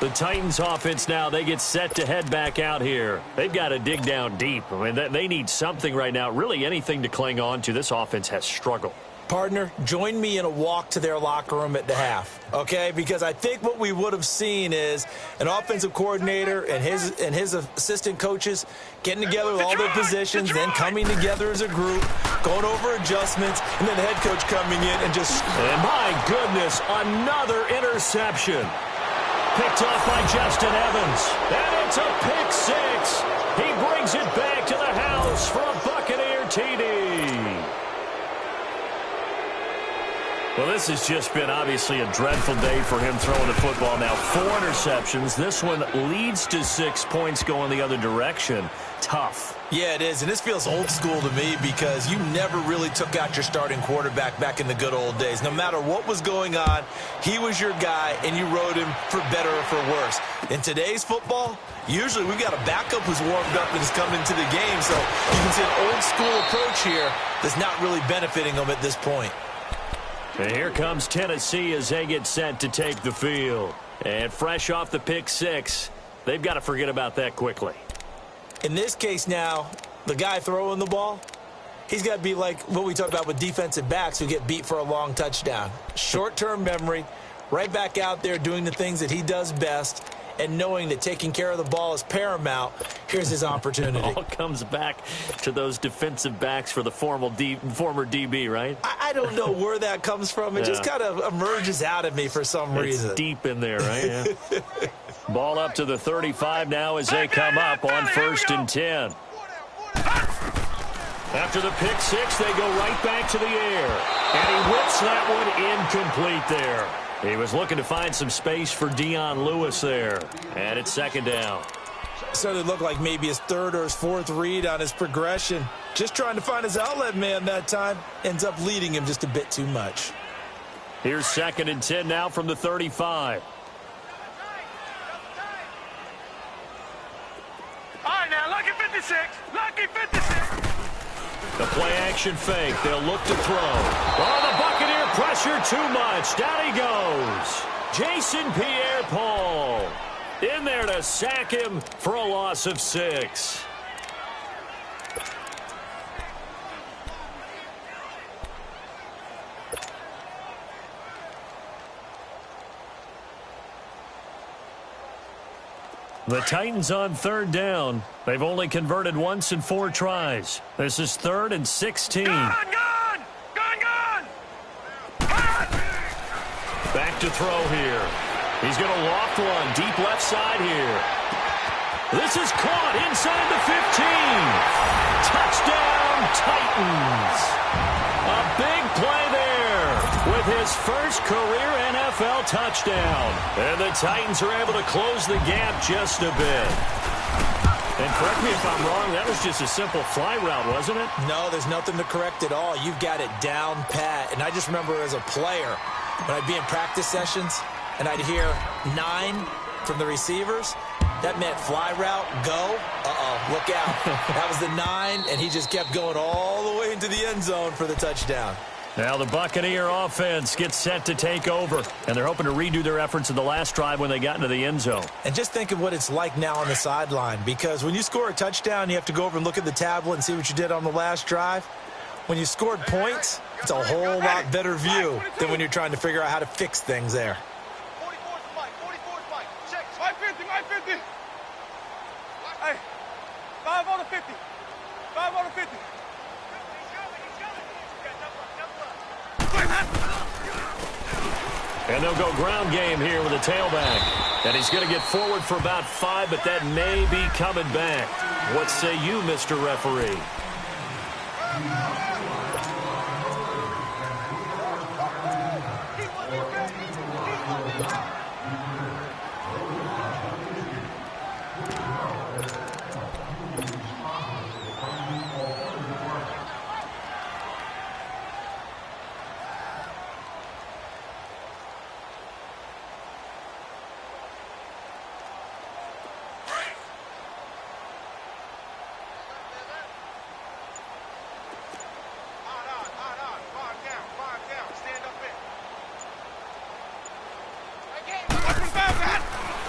The Titans offense now, they get set to head back out here. They've got to dig down deep. I mean, they need something right now, really anything to cling on to. This offense has struggled.
Partner, join me in a walk to their locker room at the half, okay? Because I think what we would have seen is an offensive coordinator and his assistant coaches getting together with all their positions, then coming together as a group, going over adjustments, and then the head coach coming in and just...
And my goodness, another interception. Picked off by Justin Evans. And it's a pick 6. He brings it back to the house for a Buccaneer TD. Well, this has just been obviously a dreadful day for him throwing the football. Now 4 interceptions. This one leads to 6 points going the other direction. Tough.
Yeah, it is, and this feels old school to me because you never really took out your starting quarterback back in the good old days. No matter what was going on, he was your guy, and you rode him for better or for worse. In today's football, usually we've got a backup who's warmed up and is coming into the game, so you can see an old school approach here that's not really benefiting them at this point.
And here comes Tennessee as they get set to take the field. And fresh off the pick 6, they've got to forget about that quickly.
In this case now, the guy throwing the ball, he's got to be like what we talk about with defensive backs who get beat for a long touchdown. Short-term memory, right back out there doing the things that he does best, and knowing that taking care of the ball is paramount. Here's his opportunity.
It all comes back to those defensive backs for the former DB, right?
I don't know where that comes from. It just kind of emerges out of me for some reason.
It's deep in there, right? Yeah. Ball up to the 35 now as they come up on 1st and 10. After the pick 6, they go right back to the air. And he whips that one incomplete there. He was looking to find some space for Dion Lewis there. And it's 2nd down.
Certainly looked like maybe his 3rd or his 4th read on his progression. Just trying to find his outlet man that time. Ends up leading him just a bit too much.
Here's 2nd and 10 now from the 35.
All right, now, lucky 56. Lucky 56.
The play-action fake. They'll look to throw. Oh, the Buccaneer pressure too much. Down he goes. Jason Pierre-Paul in there to sack him for a loss of 6. The Titans on 3rd down. They've only converted once in 4 tries. This is 3rd and 16.
Gone!
Back to throw here. He's going to loft one deep left side here. This is caught inside the 15. Touchdown, Titans. A big play there with his first career NFL touchdown. And the Titans are able to close the gap just a bit. And correct me if I'm wrong, that was just a simple fly route, wasn't it?
No, there's nothing to correct at all. You've got it down pat. And I just remember as a player, when I'd be in practice sessions and I'd hear 9 from the receivers, that meant fly route, go. Look out. That was the 9, and he just kept going all the way into the end zone for the touchdown.
Now the Buccaneer offense gets set to take over, and they're hoping to redo their efforts in the last drive when they got into the end zone.
And just think of what it's like now on the sideline, because when you score a touchdown, you have to go over and look at the tablet and see what you did on the last drive. When you scored points, it's a whole lot better view than when you're trying to figure out how to fix things there.
44 is Mike. 44 is Mike. Check. 550. 550. Hey, 5 on the 50. 5 on the 50.
And they'll go ground game here with a tailback. And he's going to get forward for about 5, but that may be coming back. What say you, Mr. Referee?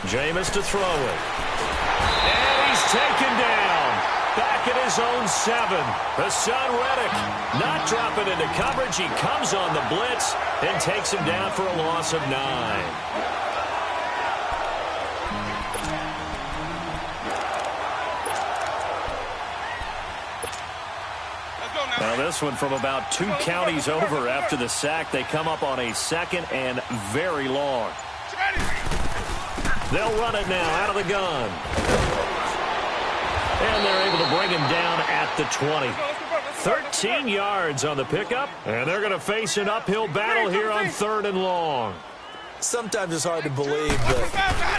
Jameis to throw it. And he's taken down. Back at his own 7. Hassan Reddick not dropping into coverage. He comes on the blitz and takes him down for a loss of 9. Now this one from about 2 counties over after the sack. They come up on a 2nd and very long. They'll run it now out of the gun. And they're able to bring him down at the 20. 13 yards on the pickup. And they're going to face an uphill battle here on 3rd and long.
Sometimes it's hard to believe, but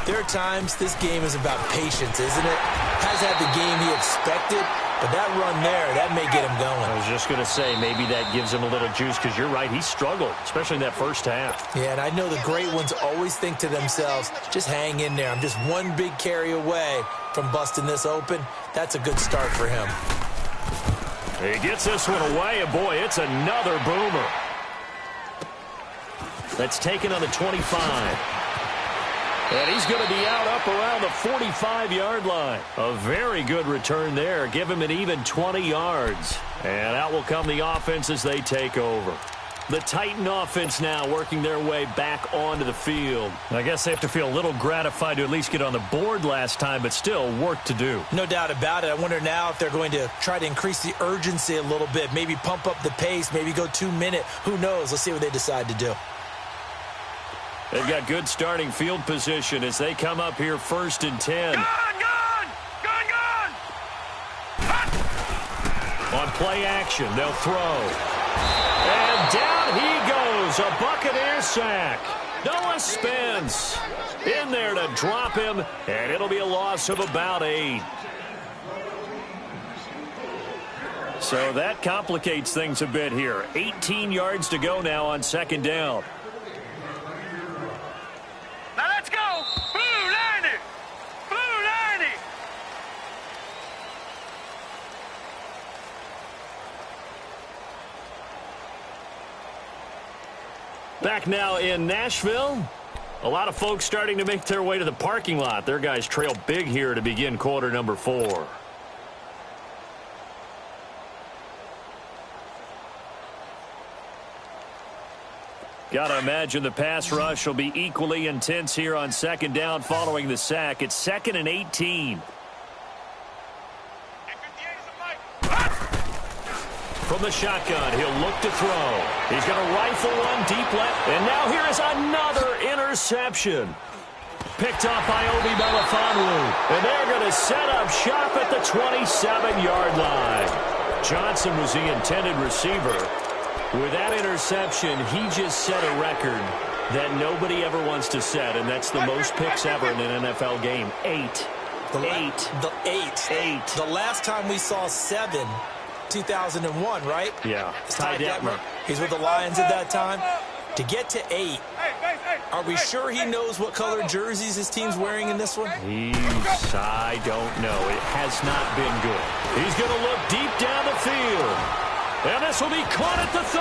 there are times this game is about patience, isn't it? Has had the game he expected, but that run there, that may get him going.
I was just going to say, maybe that gives him a little juice, because you're right, he struggled, especially in that first half.
Yeah, and I know the great ones always think to themselves, just hang in there. I'm just one big carry away from busting this open. That's a good start for him.
He gets this one away, and boy, it's another boomer. That's taken on the 25. And he's going to be out up around the 45-yard line. A very good return there. Give him an even 20 yards. And out will come the offense as they take over. The Titan offense now working their way back onto the field. I guess they have to feel a little gratified to at least get on the board last time, but still work to do.
No doubt about it. I wonder now if they're going to try to increase the urgency a little bit, maybe pump up the pace, maybe go 2-minute. Who knows? Let's see what they decide to do.
They've got good starting field position as they come up here 1st and 10.
Gun!
On play action, they'll throw. And down he goes, a Buccaneer sack. Noah Spence in there to drop him, and it'll be a loss of about 8. So that complicates things a bit here. 18 yards to go now on 2nd down.
Now let's go! Blue 90! Blue 90!
Back now in Nashville. A lot of folks starting to make their way to the parking lot. Their guys trail big here to begin quarter number 4. Got to imagine the pass rush will be equally intense here on 2nd down following the sack. It's 2nd and 18. From the shotgun, he'll look to throw. He's going to rifle one deep left. And now here is another interception. Picked up by Obi Melifonwu. And they're going to set up shop at the 27-yard line. Johnson was the intended receiver. With that interception, he just set a record that nobody ever wants to set, and that's the most picks ever in an NFL game. 8.
The last time we saw 7, 2001, right?
Yeah.
Ty Detmer. He's with the Lions at that time. To get to 8, are we sure he knows what color jerseys his team's wearing in this one?
I don't know. It has not been good. He's going to look deep down the field. And this will be caught at the 30.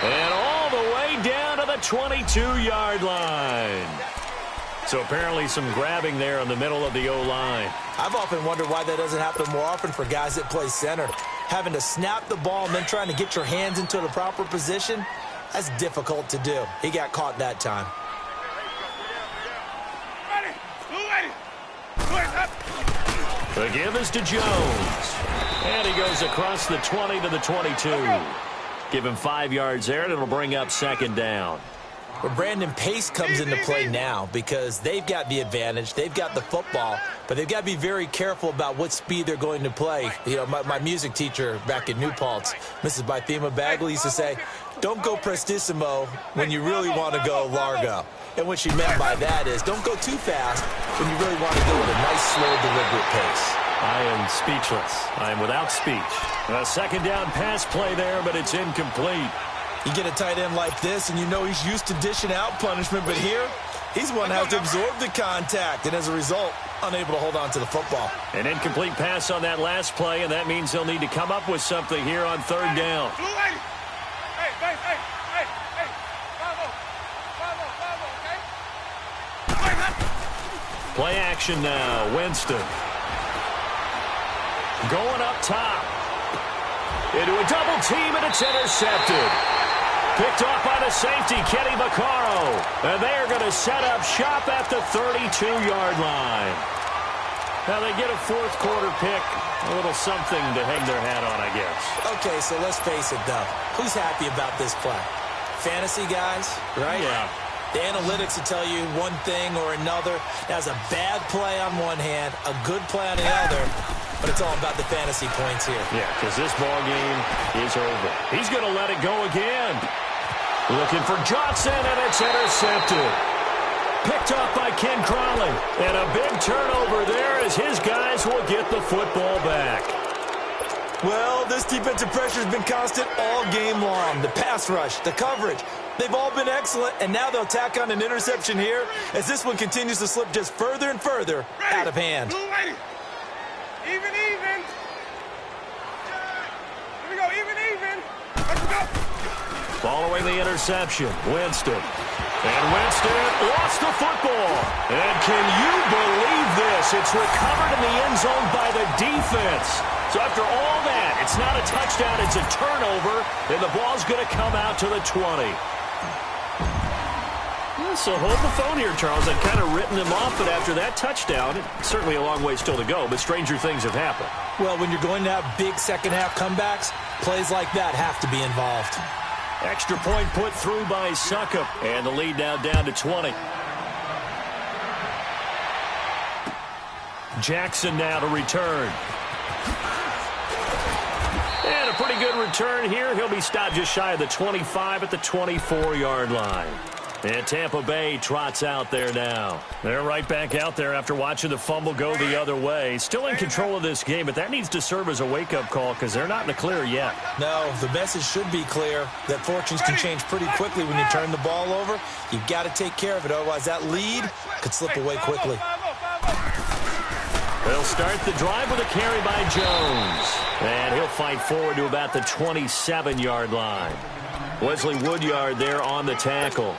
And all the way down to the 22-yard line. So apparently some grabbing there in the middle of the O-line.
I've often wondered why that doesn't happen more often for guys that play center. Having to snap the ball and then trying to get your hands into the proper position, that's difficult to do. He got caught that time.
The give is to Jones. And he goes across the 20 to the 22. Give him 5 yards there, and it'll bring up 2nd down.
But Brandon, pace comes into play now because they've got the advantage. They've got the football, but they've got to be very careful about what speed they're going to play. You know, my music teacher back in New Paltz, Mrs. Bythema Bagley, used to say, don't go prestissimo when you really want to go largo. And what she meant by that is don't go too fast when you really want to go at a nice, slow, deliberate pace.
I am speechless. I am without speech. A 2nd down pass play there, but it's incomplete.
You get a tight end like this, and you know he's used to dishing out punishment, but here, he's one that has to absorb the contact, and as a result, unable to hold on to the football.
An incomplete pass on that last play, and that means they'll need to come up with something here on 3rd down.
Hey,
Play action now. Winston. Going up top. Into a double team, and it's intercepted. Picked off by the safety, Kenny Vaccaro. And they are going to set up shop at the 32-yard line. Now they get a fourth quarter pick. A little something to hang their hat on, I guess.
Okay, so let's face it, though. Who's happy about this play? Fantasy guys, right?
Yeah.
The analytics will tell you one thing or another. That's a bad play on one hand, a good play on the other, but it's all about the fantasy points here.
Yeah, because this ball game is over. He's going to let it go again. Looking for Johnson, and it's intercepted. Picked off by Ken Crawley. And a big turnover there as his guys will get the football back.
Well, this defensive pressure has been constant all game long. The pass rush, the coverage, they've all been excellent, and now they'll tack on an interception here as this one continues to slip just further and further out of hand.
Even. Here we go, even. Let's go.
Following the interception, Winston. And Winston lost the football. And can you believe this? It's recovered in the end zone by the defense. So after all that, it's not a touchdown, it's a turnover, and the ball's going to come out to the 20. So hold the phone here, Charles. I've kind of written them off, but after that touchdown, certainly a long way still to go, but stranger things have happened.
Well, when you're going to have big second-half comebacks, plays like that have to be involved.
Extra point put through by Suckup, and the lead now down to 20. Jackson now to return. And a pretty good return here. He'll be stopped just shy of the 25 at the 24-yard line. And Tampa Bay trots out there now. They're right back out there after watching the fumble go the other way. Still in control of this game, but that needs to serve as a wake-up call because they're not in the clear yet.
No, the message should be clear that fortunes can change pretty quickly when you turn the ball over. You've got to take care of it, otherwise that lead could slip away quickly.
They'll start the drive with a carry by Jones. And he'll fight forward to about the 27-yard line. Wesley Woodyard there on the tackle.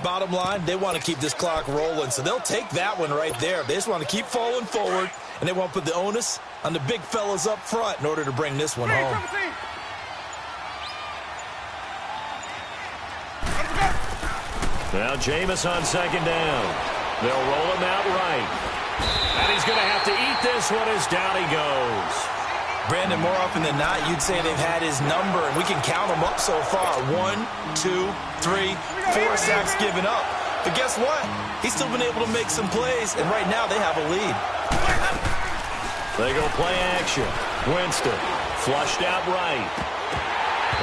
Bottom line, they want to keep this clock rolling, so they'll take that one right there. They just want to keep falling forward, and they want to put the onus on the big fellas up front in order to bring this one home.
Now Jameis on second down. They'll roll him out right. And he's going to have to eat this one as down he goes.
Brandon, more often than not, you'd say they've had his number, and we can count them up so far. 1, 2, 3, 4 sacks given up. But guess what? He's still been able to make some plays, and right now they have a lead.
They go play action. Winston flushed out right.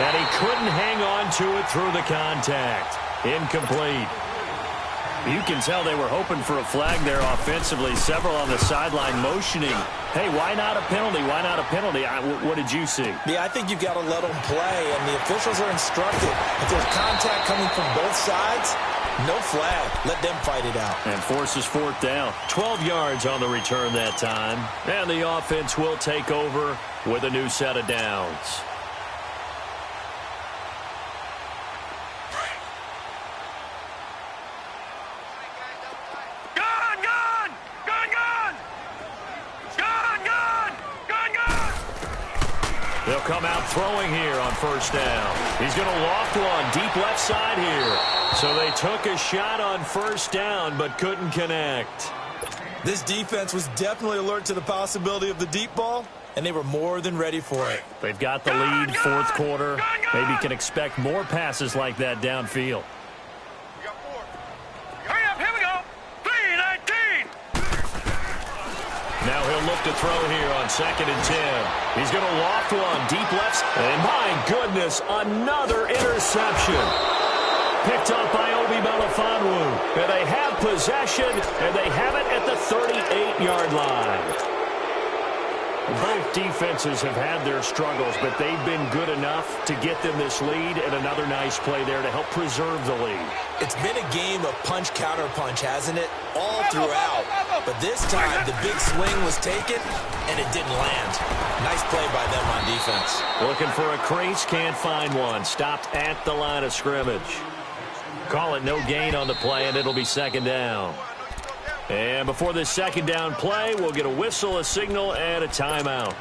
And he couldn't hang on to it through the contact. Incomplete. You can tell they were hoping for a flag there offensively. Several on the sideline motioning. Hey, why not a penalty? Why not a penalty? What did you see?
Yeah, I think you've got to let them play, and the officials are instructed. If there's contact coming from both sides, no flag. Let them fight it out.
And forces fourth down. 12 yards on the return that time. And the offense will take over with a new set of downs. They'll come out throwing here on first down. He's going to loft one deep left side here. So they took a shot on first down but couldn't connect.
This defense was definitely alert to the possibility of the deep ball, and they were more than ready for it.
They've got the lead fourth quarter. Maybe can expect more passes like that downfield. Now he'll look to throw here on 2nd and 10. He's going to loft one deep left. And my goodness, another interception. Picked up by Obi Melifonwu. And they have possession, and they have it at the 38-yard line. Both defenses have had their struggles, but they've been good enough to get them this lead, and another nice play there to help preserve the lead.
It's been a game of punch-counter-punch, hasn't it? All throughout. But this time, the big swing was taken, and it didn't land. Nice play by them on defense.
Looking for a crease, can't find one. Stopped at the line of scrimmage. Call it no gain on the play, and it'll be 2nd down. And before this second down play, we'll get a whistle, a signal, and a timeout.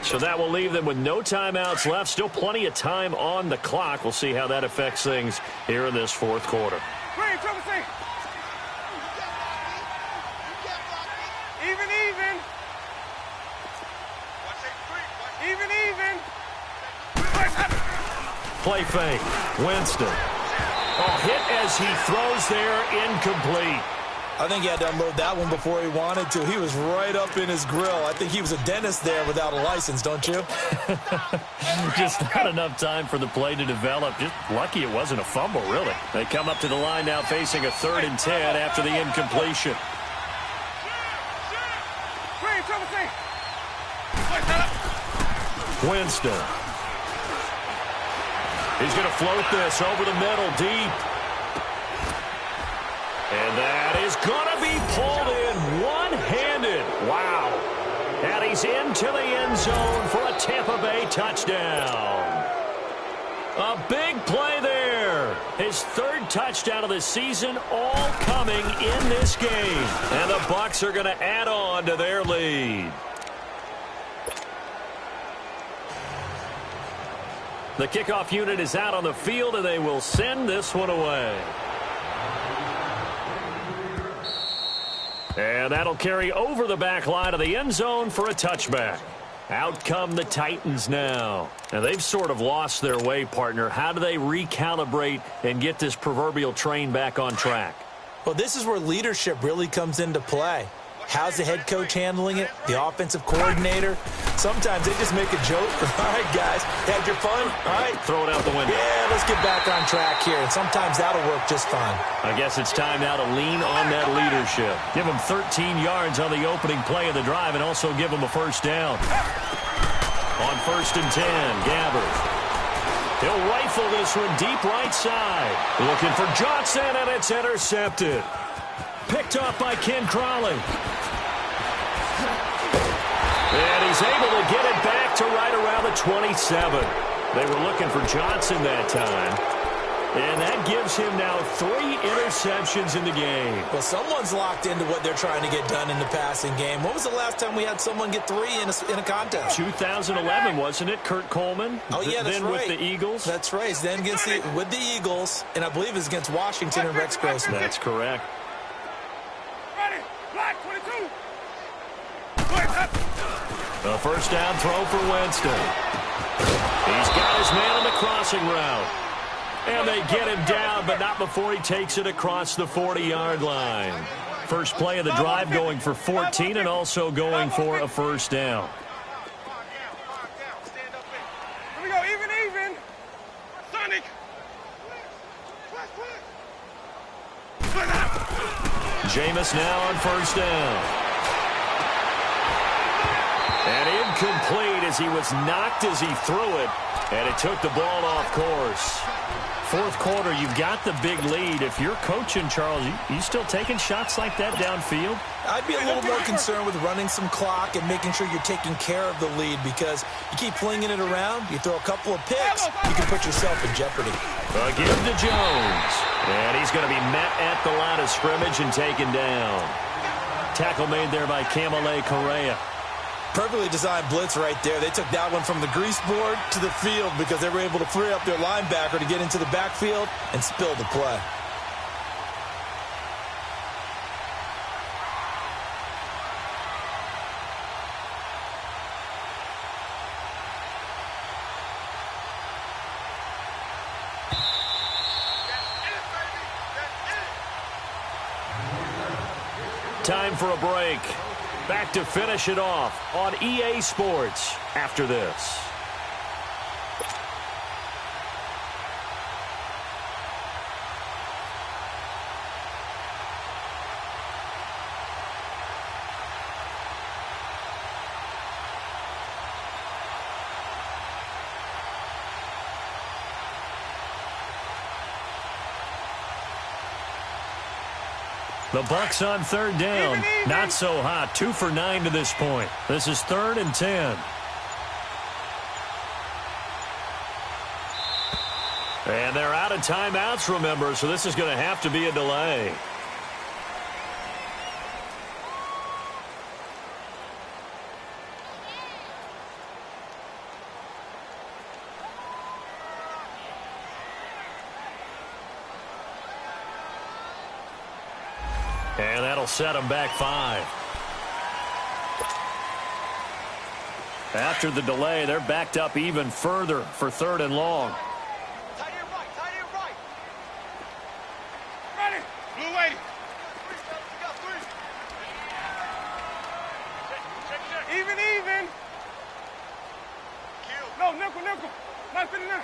So that will leave them with no timeouts left. Still plenty of time on the clock. We'll see how that affects things here in this fourth quarter. Play fake. Winston. Hit as he throws there, incomplete.
I think he had to unload that one before he wanted to. He was right up in his grill. I think he was a dentist there without a license, don't you?
Just not enough time for the play to develop. Just lucky it wasn't a fumble, really. They come up to the line now facing a 3rd and 10 after the incompletion. Winston. He's going to float this over the middle, deep. And that is going to be pulled in one-handed. Wow. And he's into the end zone for a Tampa Bay touchdown. A big play there. His 3rd touchdown of the season, all coming in this game. And the Bucs are going to add on to their lead. The kickoff unit is out on the field, and they will send this one away. And that'll carry over the back line of the end zone for a touchback. Out come the Titans now. And they've sort of lost their way, partner. How do they recalibrate and get this proverbial train back on track?
Well, this is where leadership really comes into play. How's the head coach handling it? The offensive coordinator? Sometimes they just make a joke. All right, guys, had your fun? All right.
Throw it out the window.
Yeah, let's get back on track here. And sometimes that'll work just fine.
I guess it's time now to lean on that leadership. Give them 13 yards on the opening play of the drive and also give them a first down. On 1st and 10, Gabbert. He'll rifle this one deep right side. Looking for Johnson, and it's intercepted. Picked off by Ken Crawley. And he's able to get it back to right around the 27. They were looking for Johnson that time. And that gives him now 3 interceptions in the game.
Well, someone's locked into what they're trying to get done in the passing game. When was the last time we had someone get 3 in a contest?
2011, wasn't it? Kurt Coleman?
Oh, yeah, that's
then
right.
With the Eagles?
That's right. Then with the Eagles, and I believe it's against Washington and Rex Grossman.
That's correct. A first down throw for Winston. He's got his man on the crossing route. And they get him down, but not before he takes it across the 40-yard line. First play of the drive going for 14 and also going for a first down.
Here we go, even. Sonic.
Jameis now on first down. And incomplete as he was knocked as he threw it. And it took the ball off course. Fourth quarter, you've got the big lead. If you're coaching, Charles, you still taking shots like that downfield?
I'd be a little more concerned with running some clock and making sure you're taking care of the lead, because you keep flinging it around, you throw a couple of picks, you can put yourself in jeopardy.
Give to Jones. And he's going to be met at the line of scrimmage and taken down. Tackle made there by Camille Correa.
Perfectly designed blitz right there. They took that one from the grease board to the field because they were able to free up their linebacker to get into the backfield and spill the play.
Time for a break. Back to finish it off on EA Sports after this. The Bucs on third down. Not so hot. 2 for 9 to this point. This is 3rd and 10. And they're out of timeouts, remember, so this is going to have to be a delay. And that'll set them back 5. After the delay, they're backed up even further for 3rd and long.
Tight end right, tight end right. Ready. Blue lady. Even. No, nickel. Nice fitting in.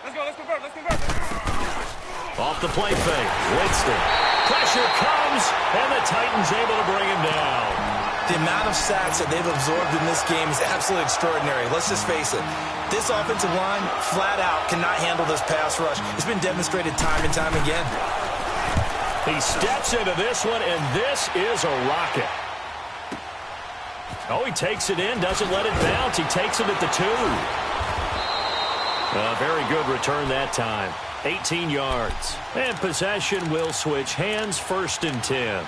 Let's convert.
Off the play fake, Winston. Pressure comes, and the Titans able to bring him down.
The amount of sacks that they've absorbed in this game is absolutely extraordinary. Let's just face it. This offensive line, flat out, cannot handle this pass rush. It's been demonstrated time and time again.
He steps into this one, and this is a rocket. Oh, he takes it in, doesn't let it bounce. He takes it at the 2. A very good return that time. 18 yards. And possession will switch hands, 1st and 10.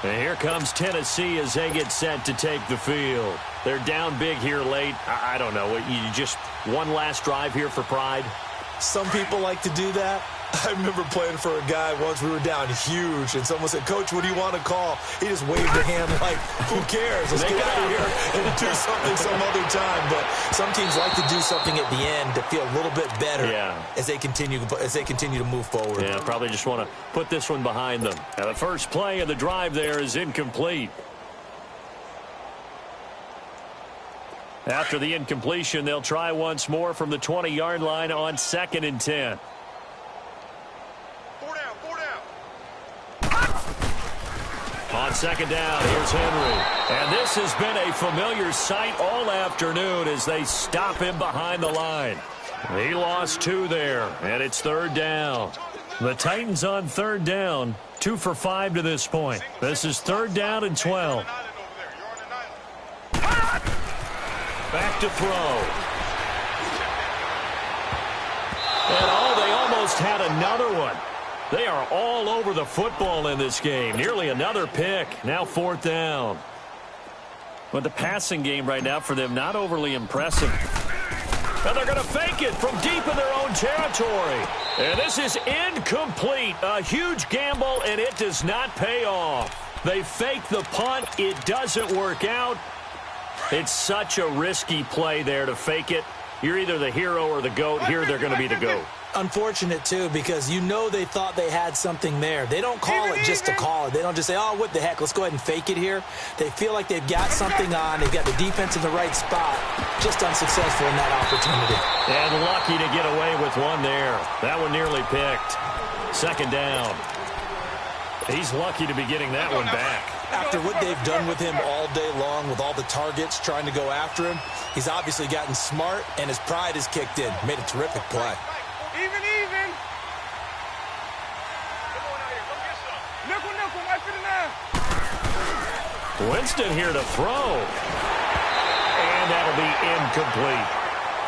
And here comes Tennessee as they get set to take the field. They're down big here late. I don't know. You just one last drive here for pride?
Some people like to do that. I remember playing for a guy once. We were down huge, and someone said, "Coach, what do you want to call?" He just waved a hand like, "Who cares? Let's get out of here and do something some other time." But some teams like to do something at the end to feel a little bit better as they continue to move forward.
Yeah, probably just want to put this one behind them. Now, the first play of the drive there is incomplete. After the incompletion, they'll try once more from the 20-yard line on 2nd and 10. On 2nd down, here's Henry. And this has been a familiar sight all afternoon as they stop him behind the line. He lost 2 there, and it's 3rd down. The Titans on 3rd down, 2 for 5 to this point. This is 3rd down and 12. Back to throw. And they almost had another one. They are all over the football in this game. Nearly another pick. Now 4th down. But the passing game right now for them, not overly impressive. And they're going to fake it from deep in their own territory. And this is incomplete. A huge gamble, and it does not pay off. They fake the punt. It doesn't work out. It's such a risky play there to fake it. You're either the hero or the GOAT. Here they're going to be the GOAT.
Unfortunate, too, because you know they thought they had something there. They don't call it just to call it. They don't just say, "Oh, what the heck, let's go ahead and fake it here." They feel like they've got something on. They've got the defense in the right spot. Just unsuccessful in that opportunity.
And lucky to get away with one there. That one nearly picked. 2nd down. He's lucky to be getting that one back.
After what they've done with him all day long, with all the targets trying to go after him, he's obviously gotten smart, and his pride has kicked in. Made a terrific play.
Even. Come on out here. Come get some. Nickel, right for the 9.
Winston here to throw. And that'll be incomplete.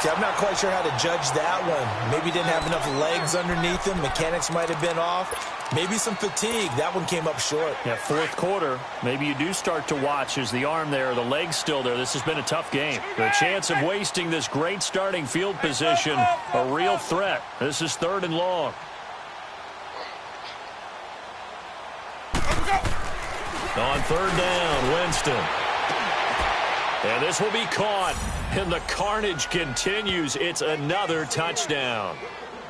See, I'm not quite sure how to judge that one. Maybe didn't have enough legs underneath him. Mechanics might have been off. Maybe some fatigue. That one came up short.
Yeah, 4th quarter. Maybe you do start to watch as the arm there, the leg's still there. This has been a tough game. The chance of wasting this great starting field position, a real threat. This is 3rd and long. On 3rd down, Winston. And this will be caught. And the carnage continues. It's another touchdown.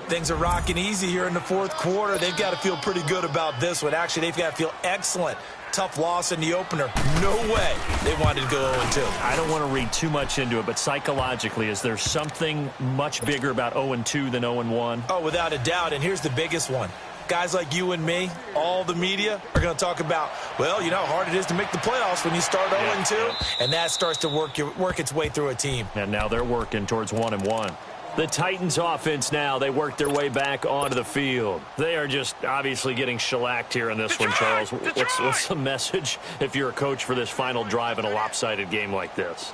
Things are rocking easy here in the 4th quarter. They've got to feel pretty good about this one. Actually, they've got to feel excellent. Tough loss in the opener. No way they wanted to go 0-2.
I don't want to read too much into it, but psychologically, is there something much bigger about 0-2 than 0-1?
Oh, without a doubt. And here's the biggest one. Guys like you and me, all the media, are going to talk about, well, you know how hard it is to make the playoffs when you start 0-2. And that starts to work its way through a team.
And now they're working towards 1-1. The Titans offense now, they work their way back onto the field. They are just obviously getting shellacked here in this one, Charles. What's the message if you're a coach for this final drive in a lopsided game like this?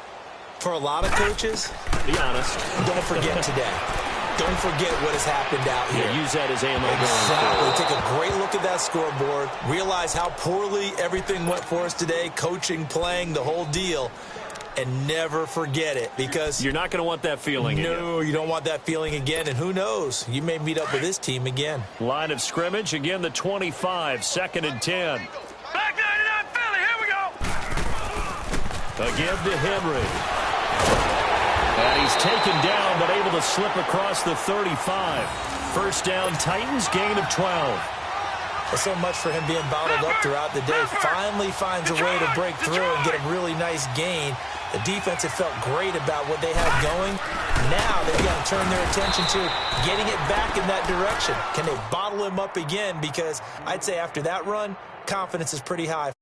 For a lot of coaches,
be honest,
don't forget today. Don't forget what has happened out here.
Yeah, use that as ammo.
Exactly. Take a great look at that scoreboard. Realize how poorly everything went for us today. Coaching, playing, the whole deal. And never forget it, because
you're not going to want that feeling again.
No, you don't want that feeling again. And who knows? You may meet up with this team again.
Line of scrimmage, again the 25, 2nd and 10. A give to Henry. And he's taken down, but able to slip across the 35. First down, Titans, gain of 12.
Well, so much for him being bottled up throughout the day. Finally finds a way to break through and get a really nice gain. The defense had felt great about what they had going. Now they've got to turn their attention to getting it back in that direction. Can they bottle him up again? Because I'd say after that run, confidence is pretty high.